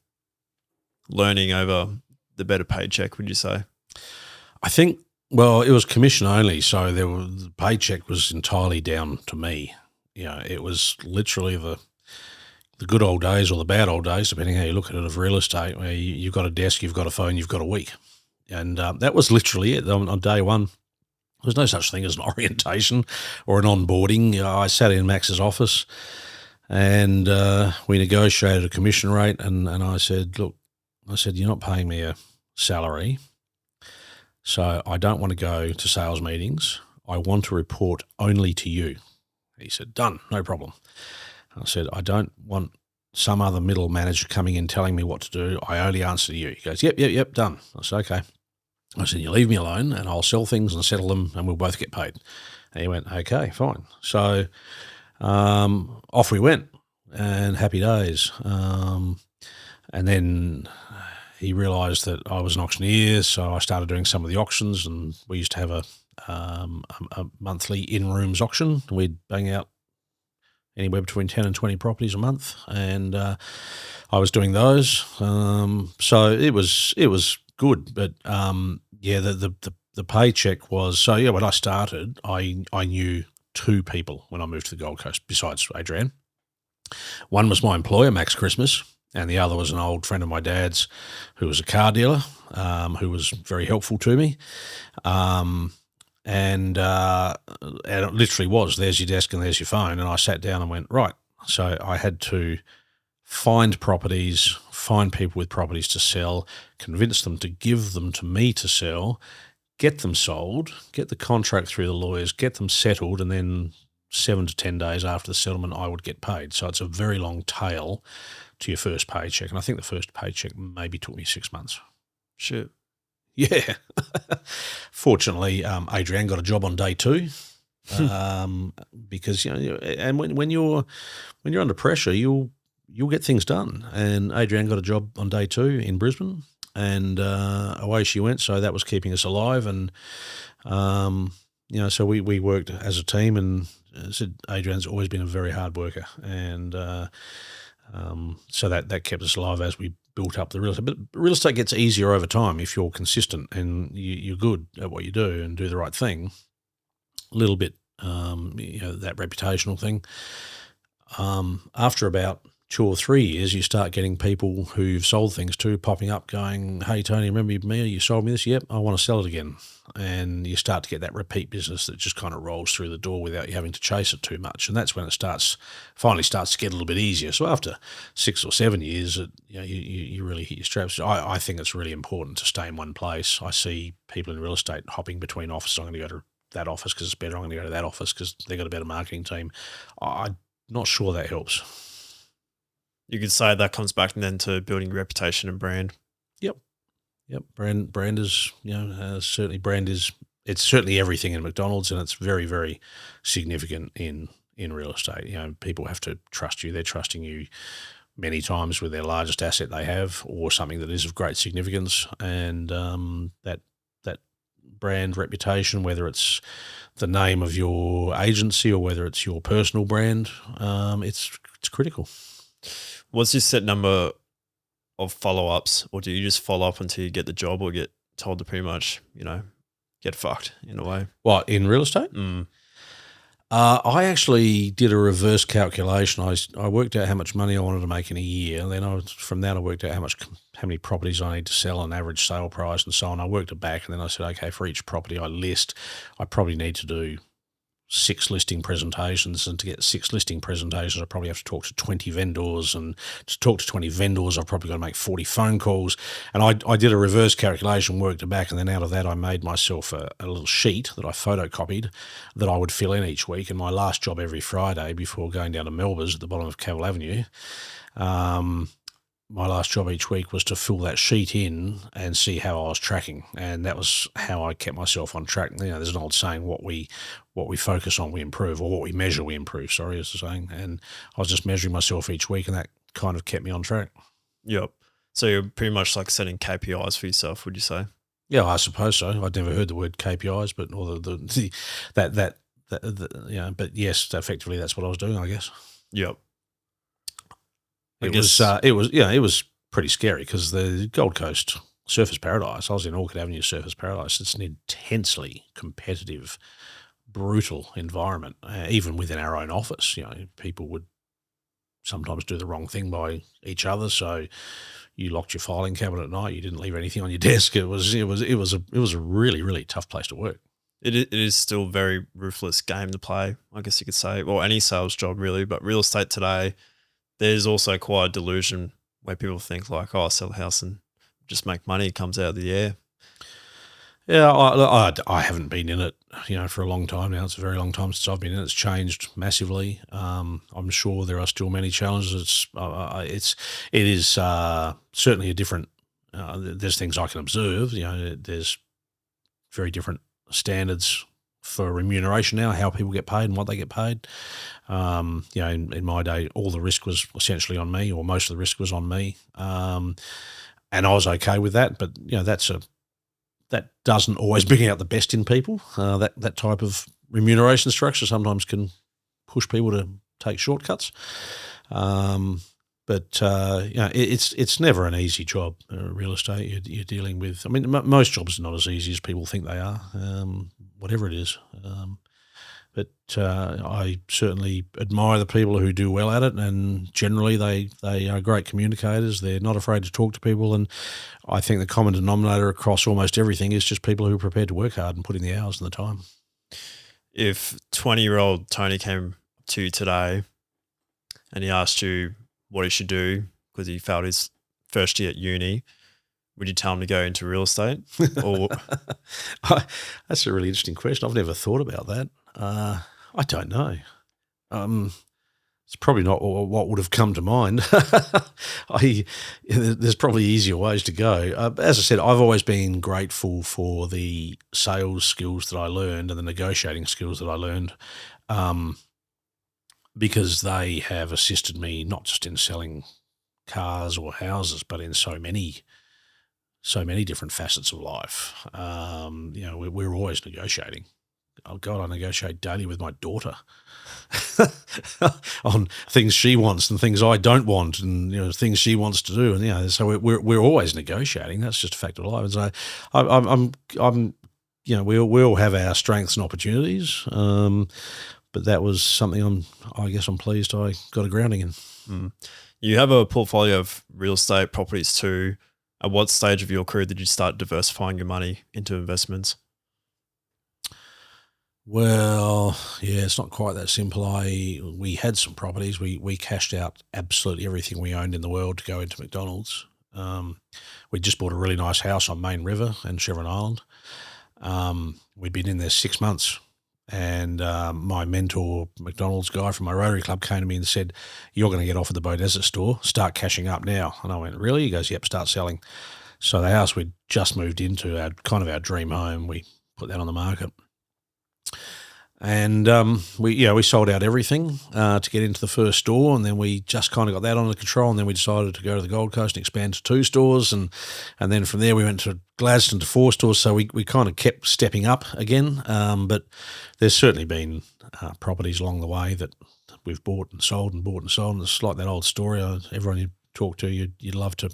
learning over the better paycheck, would you say? I think, well, it was commission only, so the paycheck was entirely down to me. It was literally the good old days or the bad old days, depending how you look at it, of real estate, where you've got a desk, you've got a phone, you've got a week. And that was literally it. On day one, there's no such thing as an orientation or an onboarding. I sat in Max's office and we negotiated a commission rate, and I said, look, you're not paying me a salary, so I don't want to go to sales meetings. I want to report only to you. He said, done, no problem. I said, I don't want some other middle manager coming in telling me what to do. I only answer to you. He goes, yep, done. I said, okay. I said, you leave me alone and I'll sell things and settle them and we'll both get paid. And he went, okay, fine. So off we went, and happy days. And then he realised that I was an auctioneer, so I started doing some of the auctions, and we used to have a monthly in-rooms auction. We'd bang out anywhere between 10 and 20 properties a month, and I was doing those. So it was good, but the paycheck was, so yeah, when I started, I knew two people when I moved to the Gold Coast besides Adrian. One was my employer, Max Christmas, and the other was an old friend of my dad's who was a car dealer, who was very helpful to me. And it literally was, there's your desk and there's your phone. And I sat down and went, right. So I had to find properties, find people with properties to sell, convince them to give them to me to sell, get them sold, get the contract through the lawyers, get them settled, and then 7 to 10 days after the settlement, I would get paid. So it's a very long tail to your first paycheck. And I think the first paycheck maybe took me 6 months. Shit. Yeah. Fortunately, Adrian got a job on day two, because and when you're under pressure, you'll get things done. And Adrian got a job on day two in Brisbane, and away she went. So that was keeping us alive. And so we worked as a team. And said Adrian's always been a very hard worker, and so that kept us alive as we built up the real estate. But real estate gets easier over time if you're consistent and you're good at what you do and do the right thing. A little bit, that reputational thing. After about 2 or 3 years, you start getting people who you've sold things to popping up going, hey, Tony, remember me? You sold me this? Yep, I want to sell it again. And you start to get that repeat business that just kind of rolls through the door without you having to chase it too much. And that's when it finally starts to get a little bit easier. So after 6 or 7 years, you really hit your straps. I think it's really important to stay in one place. I see people in real estate hopping between offices. I'm going to go to that office because it's better. I'm going to go to that office because they've got a better marketing team. I'm not sure that helps. You could say that comes back then to building reputation and brand. Yep. Brand is, it's certainly everything in McDonald's, and it's very, very significant in real estate. People have to trust you. They're trusting you many times with their largest asset they have or something that is of great significance. And that brand reputation, whether it's the name of your agency or whether it's your personal brand, it's critical. What's your set number of follow-ups, or do you just follow up until you get the job or get told to pretty much, get fucked in a way? What, in real estate? I actually did a reverse calculation. I worked out how much money I wanted to make in a year. And then from that I worked out how many properties I need to sell, an average sale price and so on. I worked it back, and then I said, okay, for each property I list, I probably need to do 6 listing presentations, and to get 6 listing presentations, I probably have to talk to 20 vendors, and to talk to 20 vendors, I've probably got to make 40 phone calls. And I did a reverse calculation, worked it back, and then out of that, I made myself a little sheet that I photocopied that I would fill in each week. And my last job every Friday before going down to Melba's at the bottom of Cavill Avenue, my last job each week was to fill that sheet in and see how I was tracking, and that was how I kept myself on track. You know, there's an old saying: what we focus on, we improve, or what we measure, we improve. Sorry, is the saying. And I was just measuring myself each week, and that kind of kept me on track. Yep. So you're pretty much like setting KPIs for yourself, would you say? Yeah, I suppose so. I'd never heard the word KPIs, but but yes, effectively that's what I was doing, I guess. Yep. It was pretty scary because the Gold Coast Surfers Paradise, I was in Orchard Avenue Surfers Paradise. It's an intensely competitive, brutal environment, even within our own office. You know, people would sometimes do the wrong thing by each other. So you locked your filing cabinet at night. You didn't leave anything on your desk. It was a really, really tough place to work. It is still a very ruthless game to play, I guess you could say. Well, any sales job really, but real estate today, there's also quite a delusion where people think like, oh, I'll sell a house and just make money. It comes out of the air. Yeah, I haven't been in it, for a long time now. It's a very long time since I've been in it. It's changed massively. I'm sure there are still many challenges. It is certainly a different. There's things I can observe. There's very different standards for remuneration now, how people get paid and what they get paid. In my day, all the risk was essentially on me, or most of the risk was on me. And I was okay with that, but that doesn't always bring out the best in people. That type of remuneration structure sometimes can push people to take shortcuts. But it's never an easy job. Real estate, you're dealing with. I mean, most jobs are not as easy as people think they are. Whatever it is. But I certainly admire the people who do well at it, and generally they are great communicators. They're not afraid to talk to people, and I think the common denominator across almost everything is just people who are prepared to work hard and put in the hours and the time. If 20-year-old Tony came to you today and he asked you what he should do because he failed his first year at uni, would you tell him to go into real estate? Or That's a really interesting question. I've never thought about that. I don't know. It's probably not what would have come to mind. There's probably easier ways to go. As I said, I've always been grateful for the sales skills that I learned and the negotiating skills that I learned, because they have assisted me not just in selling cars or houses, but in so many different facets of life. We're always negotiating. Oh God, I negotiate daily with my daughter on things she wants and things I don't want, and things she wants to do, and so we're always negotiating. That's just a fact of life. And so we all have our strengths and opportunities, but that was something I'm pleased I got a grounding in. Mm. You have a portfolio of real estate properties too. At what stage of your career did you start diversifying your money into investments? Well, yeah, it's not quite that simple. We had some properties. We cashed out absolutely everything we owned in the world to go into McDonald's. We just bought a really nice house on Main River in Chevron Island. We'd been in there 6 months, and my mentor, McDonald's guy from my Rotary Club, came to me and said, "You're going to get offered the Beaudesert store. Start cashing up now." And I went, "Really?" He goes, "Yep, start selling." So the house we'd just moved into, our dream home, we put that on the market. And we sold out everything to get into the first store, and then we just kind of got that under control, and then we decided to go to the Gold Coast and expand to 2 stores, and then from there we went to Gladstone to 4 stores, so we kind of kept stepping up again. But there's certainly been properties along the way that we've bought and sold, and it's like that old story. Everyone you talk to, you'd love to.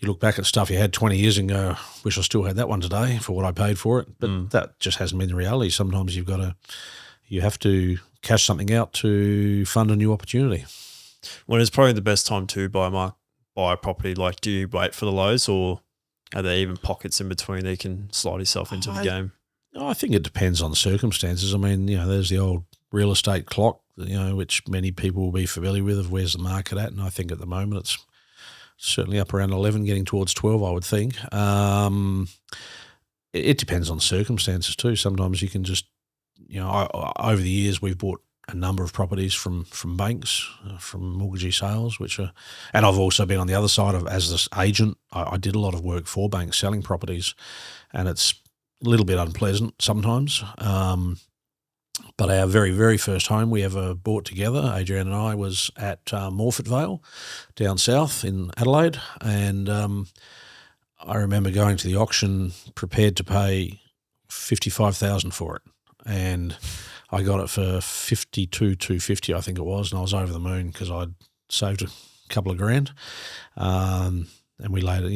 You look back at stuff you had 20 years ago and go, wish I still had that one today for what I paid for it. But that just hasn't been the reality. Sometimes you have to cash something out to fund a new opportunity. When it's probably the best time to buy a property, like do you wait for the lows, or are there even pockets in between that you can slide yourself into the game? I think it depends on circumstances. I mean, there's the old real estate clock, which many people will be familiar with, of where's the market at, and I think at the moment it's certainly up around 11, getting towards 12, I would think. It depends on circumstances too. Sometimes you can just, over the years we've bought a number of properties from banks, from mortgagee sales, and I've also been on the other side of, as this agent, I did a lot of work for banks selling properties, and it's a little bit unpleasant sometimes. But our very, very first home we ever bought together, Adrienne and I, was at Morfett Vale down south in Adelaide, and I remember going to the auction prepared to pay $55,000 for it, and I got it for $52,250, I think it was, and I was over the moon because I'd saved a couple of grand. And we later,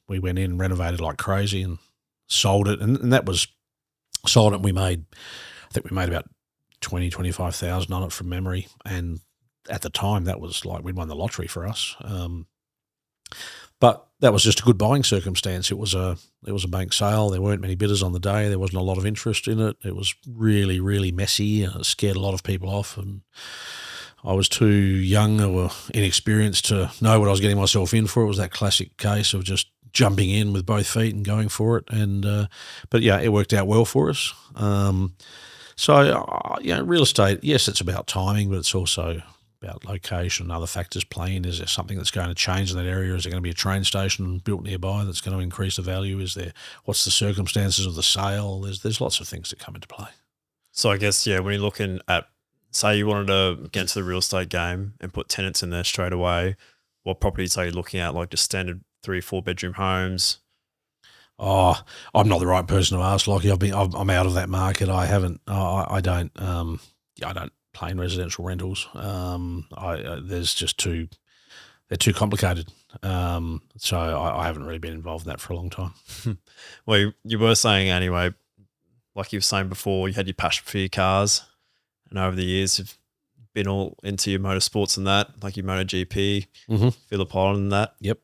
we went in and renovated like crazy and sold it, and that was sold it. And I think we made about 25,000 on it from memory, and at the time that was like we'd won the lottery for us. But that was just a good buying circumstance. It was a bank sale. There weren't many bidders on the day. There wasn't a lot of interest in it. It was really, really messy, and it scared a lot of people off. And I was too young or inexperienced to know what I was getting myself in for. It was that classic case of just jumping in with both feet and going for it. And but yeah, it worked out well for us. So real estate, yes, it's about timing, but it's also about location and other factors playing. Is there something that's going to change in that area? Is there going to be a train station built nearby that's going to increase the value? What's the circumstances of the sale? There's lots of things that come into play. So I guess, when you're looking at, say you wanted to get into the real estate game and put tenants in there straight away, what properties are you looking at? Like just standard 3-4 bedroom homes? Oh, I'm not the right person to ask, Lachy. I'm out of that market. I haven't. I don't play in residential rentals. There's just they're too complicated. So I haven't really been involved in that for a long time. Well, you were saying anyway, like you were saying before, you had your passion for your cars, and over the years you've been all into your motorsports and that, like your MotoGP, Phillip Island and that. Yep.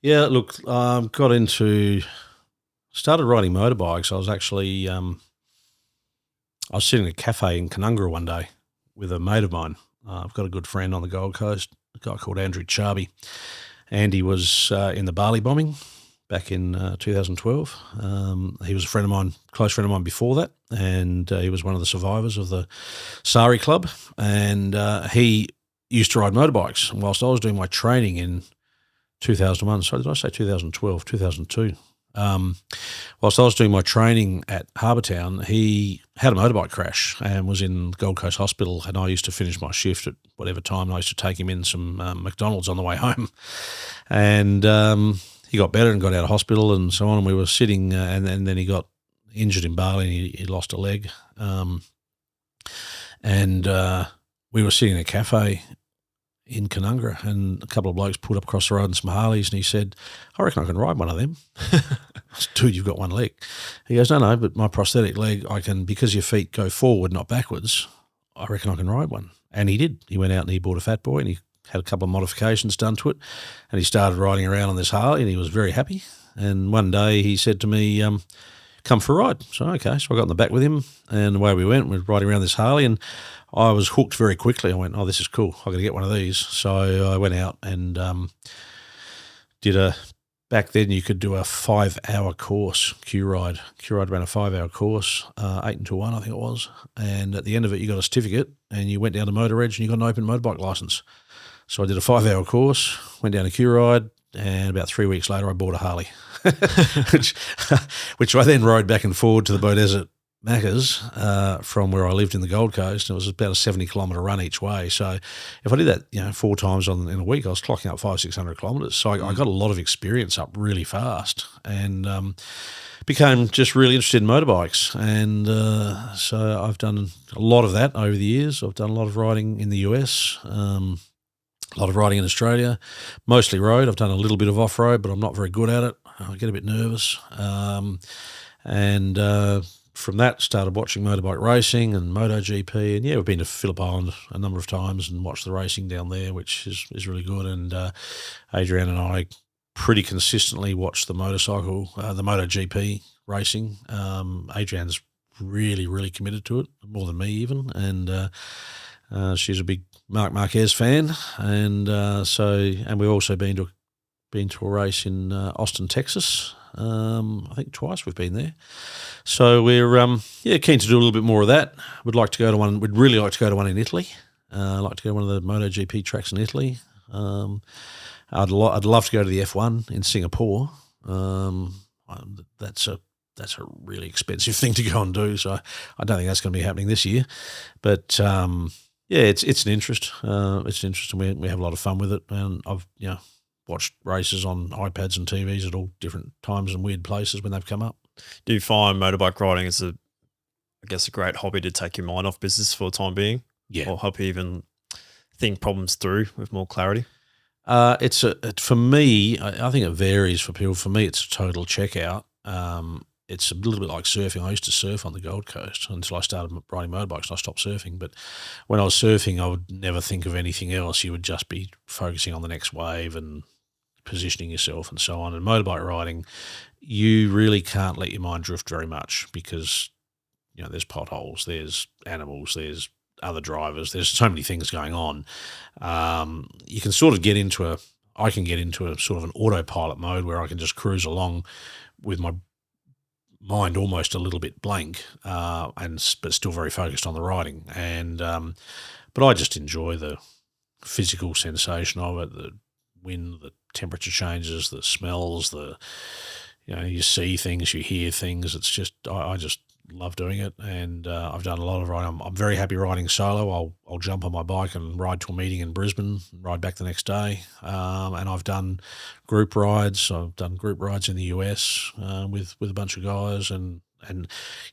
Yeah, look, started riding motorbikes. I was actually, I was sitting in a cafe in Canungra one day with a mate of mine. I've got a good friend on the Gold Coast, a guy called Andrew Charby. Andy was in the Bali bombing back in 2012. He was a friend of mine, close friend of mine before that, and he was one of the survivors of the Sari Club, and he used to ride motorbikes. And whilst I was doing my training in 2001, sorry, did I say 2012? 2002. Whilst I was doing my training at Harbour Town, he had a motorbike crash and was in Gold Coast Hospital, and I used to finish my shift at whatever time, and I used to take him in some McDonald's on the way home. And he got better and got out of hospital and so on, and we were sitting, and then he got injured in Bali, and he lost a leg. And we were sitting in a cafe in Canungra, and a couple of blokes pulled up across the road in some Harleys, and he said, I reckon I can ride one of them. I said, dude, you've got one leg. He goes, no, but my prosthetic leg, I can, because your feet go forward, not backwards, I reckon I can ride one. And he did. He went out and he bought a Fat Boy, and he had a couple of modifications done to it, and he started riding around on this Harley, and he was very happy. And one day he said to me, come for a ride. So, okay. So I got in the back with him, and away we went. We were riding around this Harley, and I was hooked very quickly. I went, oh, this is cool. I got to get one of these. So I went out and back then you could do a 5-hour course, Q Ride. Q Ride ran a 5-hour course, 8 until 1, I think it was. And at the end of it, you got a certificate, and you went down to Motor Edge, and you got an open motorbike license. So I did a 5-hour course, went down to Q Ride, and about 3 weeks later, I bought a Harley, which I then rode back and forward to the Bow Desert Macca's from where I lived in the Gold Coast, and it was about a 70-kilometre run each way. So if I did that, 4 times in a week, I was clocking up 500-600 kilometres. So I got a lot of experience up really fast, and became just really interested in motorbikes. And so I've done a lot of that over the years. I've done a lot of riding in the US, a lot of riding in Australia, mostly road. I've done a little bit of off-road, but I'm not very good at it. I get a bit nervous. From that, started watching motorbike racing and MotoGP. And, we've been to Phillip Island a number of times and watched the racing down there, which is really good. And Adrienne and I pretty consistently watch the motorcycle, the MotoGP racing. Adrian's really, really committed to it, more than me even, and she's a big Marc Marquez fan, and we've also been to a race in Austin, Texas. I think twice we've been there. So we're keen to do a little bit more of that. We'd like to go to one. We'd really like to go to one in Italy. I'd like to go to one of the MotoGP tracks in Italy. I'd love to go to the F1 in Singapore. That's a really expensive thing to go and do, so I don't think that's going to be happening this year. But it's an interest. It's an interest, and we have a lot of fun with it. And I've watched races on iPads and TVs at all different times and weird places when they've come up. Do you find motorbike riding is a great hobby to take your mind off business for the time being? Yeah, or help you even think problems through with more clarity? For me, I think it varies for people. For me, it's a total checkout. It's a little bit like surfing. I used to surf on the Gold Coast until I started riding motorbikes and I stopped surfing. But when I was surfing, I would never think of anything else. You would just be focusing on the next wave and positioning yourself and so on. And motorbike riding, you really can't let your mind drift very much because, there's potholes, there's animals, there's other drivers, there's so many things going on. You can sort of I can get into a sort of an autopilot mode where I can just cruise along with my mind almost a little bit blank, but still very focused on the riding. And but I just enjoy the physical sensation of it, the wind, the temperature changes, the smells, you see things, you hear things. It's just I just love doing it, and I've done a lot of riding. I'm very happy riding solo. I'll jump on my bike and ride to a meeting in Brisbane, and ride back the next day. And I've done group rides. I've done group rides in the US with a bunch of guys, and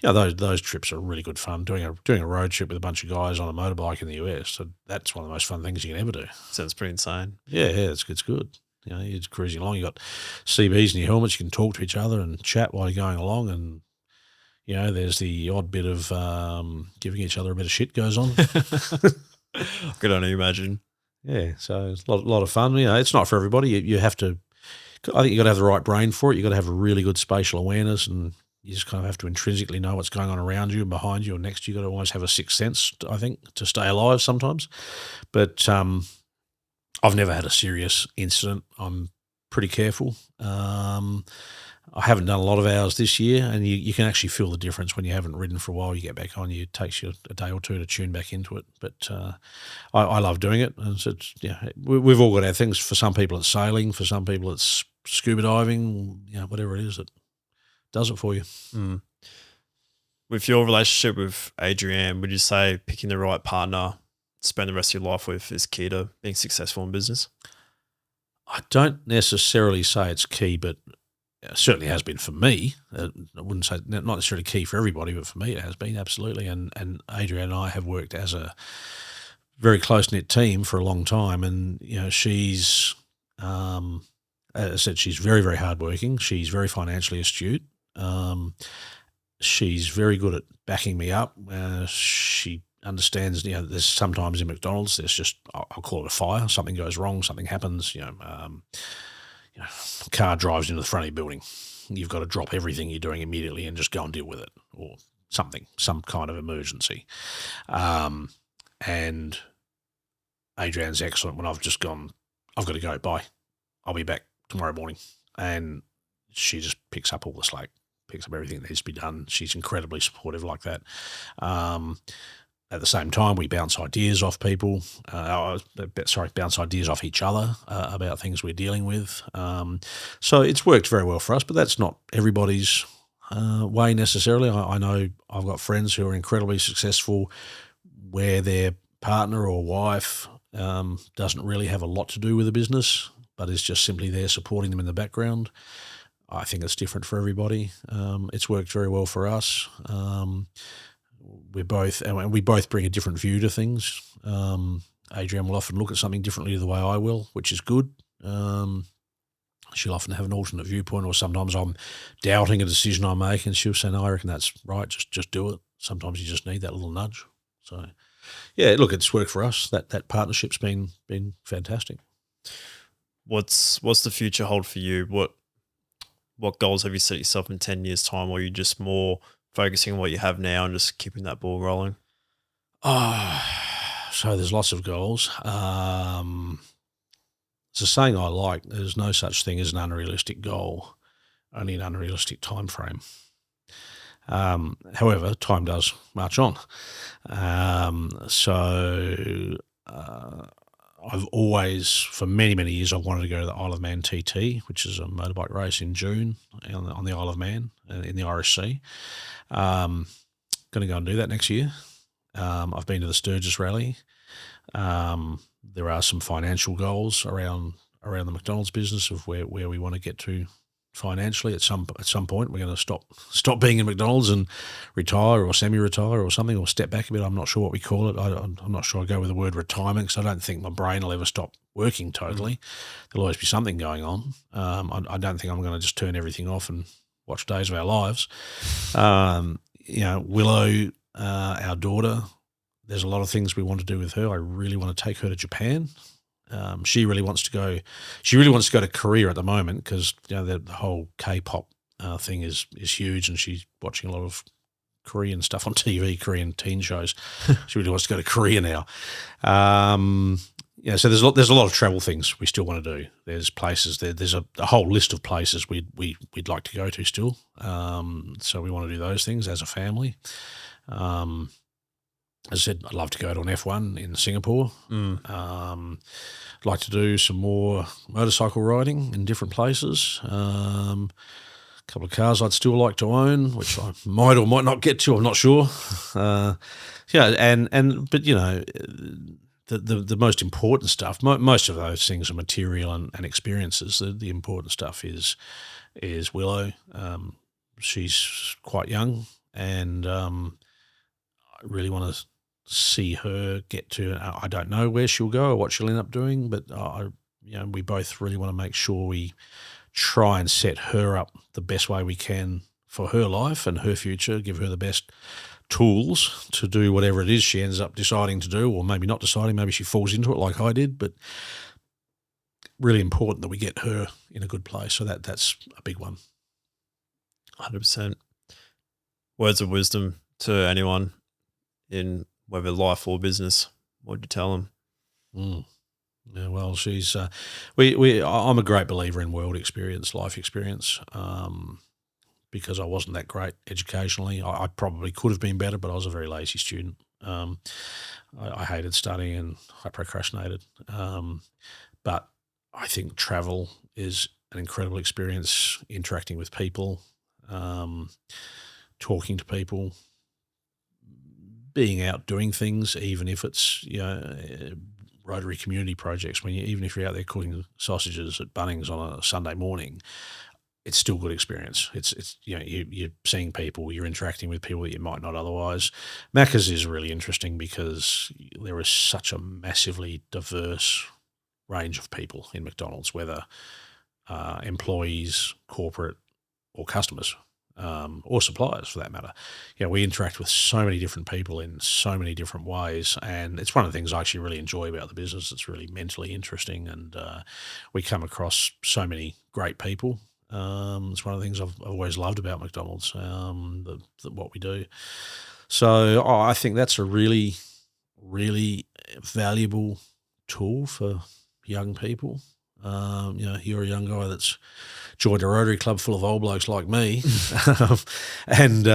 those trips are really good fun. Doing a road trip with a bunch of guys on a motorbike in the US, so that's one of the most fun things you can ever do. Sounds pretty insane. Yeah, it's good. You're cruising along. You got CBs in your helmets. You can talk to each other and chat while you're going along, and there's the odd bit of giving each other a bit of shit goes on. I could only imagine. Yeah, so it's a lot of fun. It's not for everybody. You have to. I think you got to have the right brain for it. You got to have a really good spatial awareness, and you just kind of have to intrinsically know what's going on around you and behind you and next to you. You got to almost have a sixth sense, I think, to stay alive sometimes. But I've never had a serious incident. I'm pretty careful. I haven't done a lot of hours this year, and you can actually feel the difference when you haven't ridden for a while. You get back on, it takes you a day or two to tune back into it. But I love doing it. And so we've all got our things. For some people, it's sailing. For some people, it's scuba diving. Whatever it is that does it for you. Mm. With your relationship with Adrian, would you say picking the right partner to spend the rest of your life with is key to being successful in business? I don't necessarily say it's key, but it certainly has been for me. I wouldn't say not necessarily key for everybody, but for me it has been, absolutely. And Adrian and I have worked as a very close-knit team for a long time. And, she's, as I said, she's very, very hardworking. She's very financially astute. She's very good at backing me up. She understands, there's sometimes in McDonald's, there's just, I'll call it a fire. Something goes wrong, something happens, car drives into the front of your building. You've got to drop everything you're doing immediately and just go and deal with it, or some kind of emergency. And Adrian's excellent when I've just gone, I've got to go, bye. I'll be back tomorrow morning. And she just picks up all the slack, picks up everything that needs to be done. She's incredibly supportive like that. At the same time, we bounce ideas off people. Bounce ideas off each other about things we're dealing with. So it's worked very well for us, but that's not everybody's way necessarily. I know I've got friends who are incredibly successful where their partner or wife doesn't really have a lot to do with the business, but is just simply there supporting them in the background. I think it's different for everybody. It's worked very well for us. We both bring a different view to things. Adrian will often look at something differently the way I will, which is good. She'll often have an alternate viewpoint, or sometimes I'm doubting a decision I make, and she'll say, "No, I reckon that's right. Just do it." Sometimes you just need that little nudge. So, yeah, look, it's worked for us. That partnership's been fantastic. what's the future hold for you? What goals have you set yourself in 10 years' time, or are you just more focusing on what you have now and just keeping that ball rolling? So there's lots of goals. It's a saying I like. There's no such thing as an unrealistic goal, only an unrealistic time frame. However, time does march on. I've always, for many, many years, I've wanted to go to the Isle of Man TT, which is a motorbike race in June on the Isle of Man in the Irish Sea. Going to go and do that next year. I've been to the Sturgis Rally. There are some financial goals around the McDonald's business of where we want to get to financially. At some point, we're going to stop being in McDonald's and retire or semi-retire or something, or step back a bit. I'm not sure what we call it. I'm not sure I go with the word retirement, because I don't think my brain will ever stop working totally. There'll always be something going on. I don't think I'm going to just turn everything off and watch Days of Our Lives. Willow, our daughter, there's a lot of things we want to do with her. I really want to take her to Japan. She really wants to go. She really wants to go to Korea at the moment, because the whole K-pop thing is huge, and she's watching a lot of Korean stuff on TV, Korean teen shows. She really wants to go to Korea now. So there's a lot of travel things we still want to do. There's places there's a whole list of places we'd like to go to still. So we want to do those things as a family. As I said, I'd love to go to an F1 in Singapore. I'd like to do some more motorcycle riding in different places. A couple of cars I'd still like to own, which I might or might not get to. I'm not sure. But the most important stuff. Most of those things are material and experiences. The important stuff is Willow. She's quite young, and I really want to see her get to. I don't know where she'll go or what she'll end up doing, but we both really want to make sure we try and set her up the best way we can for her life and her future. Give her the best tools to do whatever it is she ends up deciding to do, or maybe not deciding. Maybe she falls into it like I did, but really important that we get her in a good place. So that's a big one. 100%. Words of wisdom to anyone in whether life or business. What would you tell them? Yeah, well, she's. I'm a great believer in world experience, life experience, because I wasn't that great educationally. I probably could have been better, but I was a very lazy student. I hated studying and I procrastinated. But I think travel is an incredible experience, interacting with people, talking to people, being out doing things, even if it's Rotary community projects. Even if you're out there cooking sausages at Bunnings on a Sunday morning, it's still a good experience. It's you're seeing people, you're interacting with people that you might not otherwise. Macca's is really interesting because there is such a massively diverse range of people in McDonald's, whether employees, corporate, or customers. Or suppliers for that matter. We interact with so many different people in so many different ways, and it's one of the things I actually really enjoy about the business. It's really mentally interesting, and we come across so many great people. It's one of the things I've always loved about McDonald's, what we do. So I think that's a really, really valuable tool for young people. You're a young guy that's joined a Rotary Club full of old blokes like me, and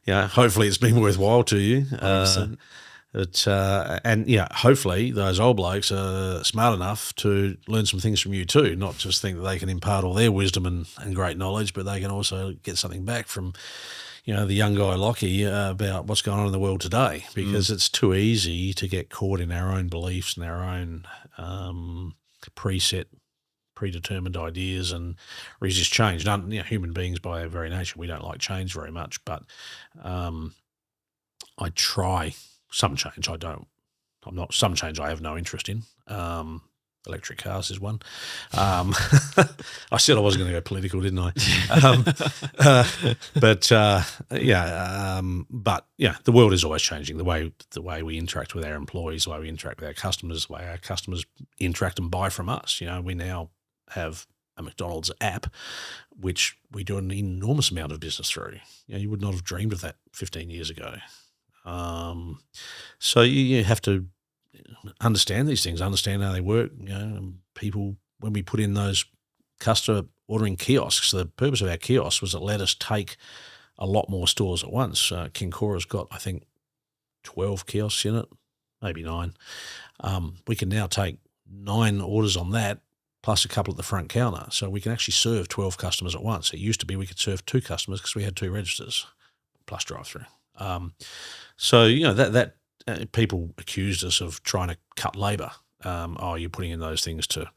hopefully it's been worthwhile to you. Hopefully those old blokes are smart enough to learn some things from you too, not just think that they can impart all their wisdom and great knowledge, but they can also get something back from the young guy Lachy about what's going on in the world today, because it's too easy to get caught in our own beliefs and our own predetermined ideas and resist change. Human beings by our very nature, we don't like change very much, but I try some change. Some change I have no interest in. Electric cars is one. I said I wasn't going to go political, didn't I? But the world is always changing. The way we interact with our employees, the way we interact with our customers, the way our customers interact and buy from us. We now have a McDonald's app, which we do an enormous amount of business through. You would not have dreamed of that 15 years ago. So you have to understand these things, understand how they work. People, when we put in those customer ordering kiosks, the purpose of our kiosks was it let us take a lot more stores at once. King Cora's got, I think, 12 kiosks in it, maybe 9. We can now take 9 orders on that, plus a couple at the front counter. So we can actually serve 12 customers at once. It used to be we could serve 2 customers because we had 2 registers, plus drive-through. That people accused us of trying to cut labour. You're putting in those things to,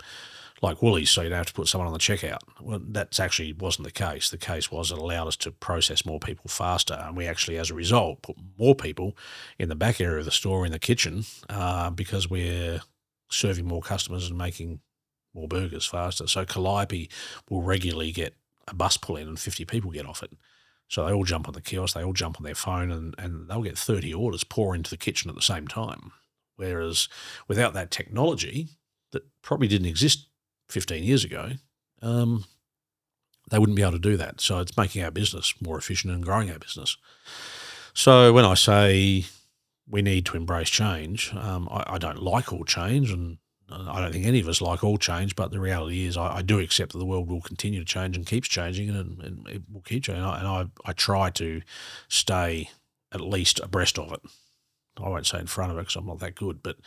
like Woolies, so you don't have to put someone on the checkout. Well, that actually wasn't the case. The case was it allowed us to process more people faster, and we actually, as a result, put more people in the back area of the store, in the kitchen, because we're serving more customers and making more burgers faster. So Calliope will regularly get a bus pull in and 50 people get off it. So they all jump on the kiosk, they all jump on their phone, and they'll get 30 orders pour into the kitchen at the same time. Whereas without that technology that probably didn't exist 15 years ago, they wouldn't be able to do that. So it's making our business more efficient and growing our business. So when I say we need to embrace change, I don't like all change, and I don't think any of us like all change, but the reality is I do accept that the world will continue to change and keeps changing, and it will keep changing. And I try to stay at least abreast of it. I won't say in front of it because I'm not that good, but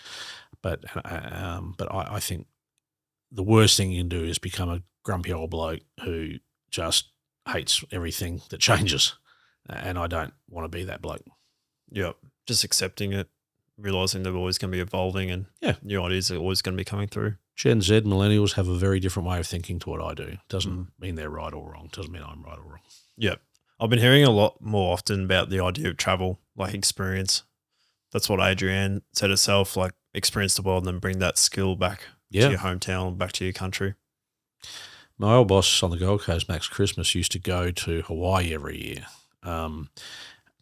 I think the worst thing you can do is become a grumpy old bloke who just hates everything that changes, and I don't want to be that bloke. Yeah, just accepting it. Realising they're always going to be evolving and new ideas are always going to be coming through. Gen Z, millennials have a very different way of thinking to what I do. Doesn't mean they're right or wrong. Doesn't mean I'm right or wrong. Yeah. I've been hearing a lot more often about the idea of travel, like experience. That's what Adrienne said herself, like experience the world and then bring that skill back to your hometown, back to your country. My old boss on the Gold Coast, Max Christmas, used to go to Hawaii every year.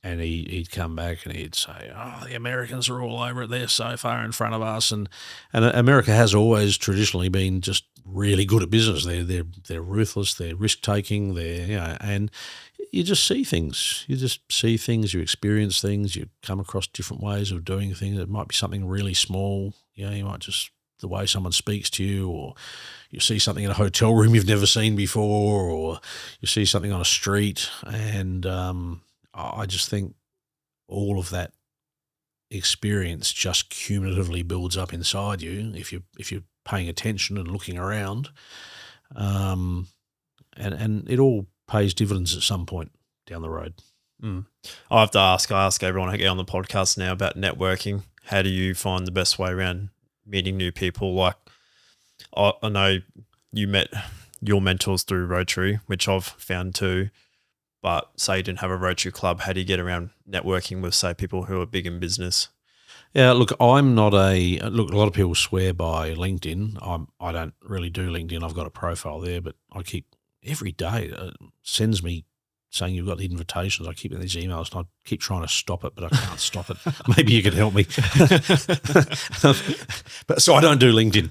And he'd come back and he'd say, the Americans are all over it. They're so far in front of us. And America has always traditionally been just really good at business. They're ruthless. They're risk-taking. And you just see things. You experience things. You come across different ways of doing things. It might be something really small. You might just the way someone speaks to you, or you see something in a hotel room you've never seen before, or you see something on a street. And I just think all of that experience just cumulatively builds up inside you if you're paying attention and looking around, and it all pays dividends at some point down the road. I have to ask. I ask everyone I get on the podcast now about networking. How do you find the best way around meeting new people? Like, I know you met your mentors through Rotary, which I've found too. But say you didn't have a Rotary club, how do you get around networking with, say, people who are big in business? Yeah, look, I'm not a lot of people swear by LinkedIn. I don't really do LinkedIn. I've got a profile there, but I keep every day sends me saying you've got the invitations. I keep getting these emails and I keep trying to stop it, but I can't stop it. Maybe you could help me. But so I don't do LinkedIn.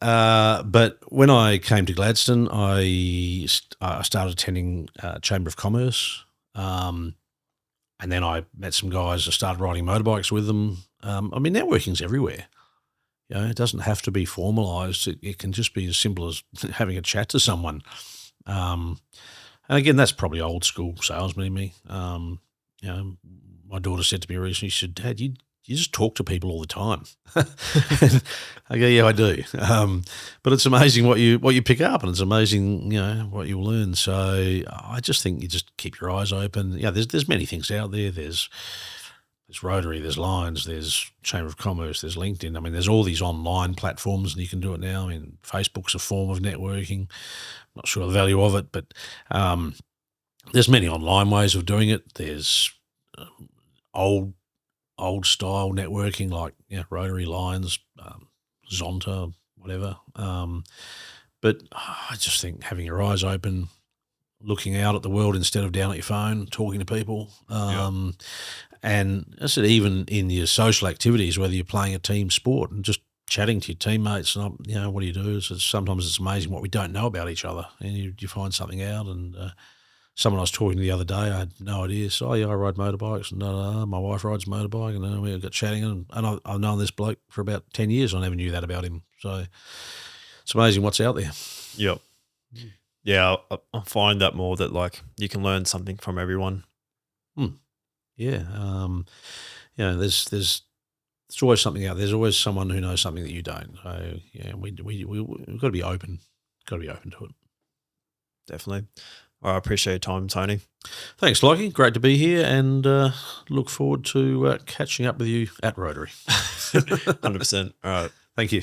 But when I came to Gladstone, I started attending Chamber of Commerce, and then I met some guys. I started riding motorbikes with them. Networking's everywhere. It doesn't have to be formalised. It can just be as simple as having a chat to someone. And again, that's probably old school salesman in me. My daughter said to me recently, she said, "Dad, you just talk to people all the time." I go, "Yeah, I do." But it's amazing what you pick up, and it's amazing, what you learn. So I just think you just keep your eyes open. Yeah, there's many things out there. There's Rotary, there's Lions, there's Chamber of Commerce, there's LinkedIn. There's all these online platforms, and you can do it now. Facebook's a form of networking. I'm not sure the value of it, but there's many online ways of doing it. There's old style networking like Rotary, Lions, Zonta, whatever. But I just think having your eyes open, looking out at the world instead of down at your phone, talking to people. And I said, even in your social activities, whether you're playing a team sport and just chatting to your teammates, and what do you do? Sometimes it's amazing what we don't know about each other, and you find something out. And someone I was talking to the other day, I had no idea. So, I ride motorbikes, and my wife rides a motorbike, and we got chatting, and I've known this bloke for about 10 years. I never knew that about him. So it's amazing what's out there. Yep. Yeah, I find that more that like you can learn something from everyone. Yeah. There's always something out. There's always someone who knows something that you don't. So we've got to be open. Got to be open to it. Definitely. I appreciate your time, Tony. Thanks, Lachy. Great to be here, and look forward to catching up with you at Rotary. 100%. All right. Thank you.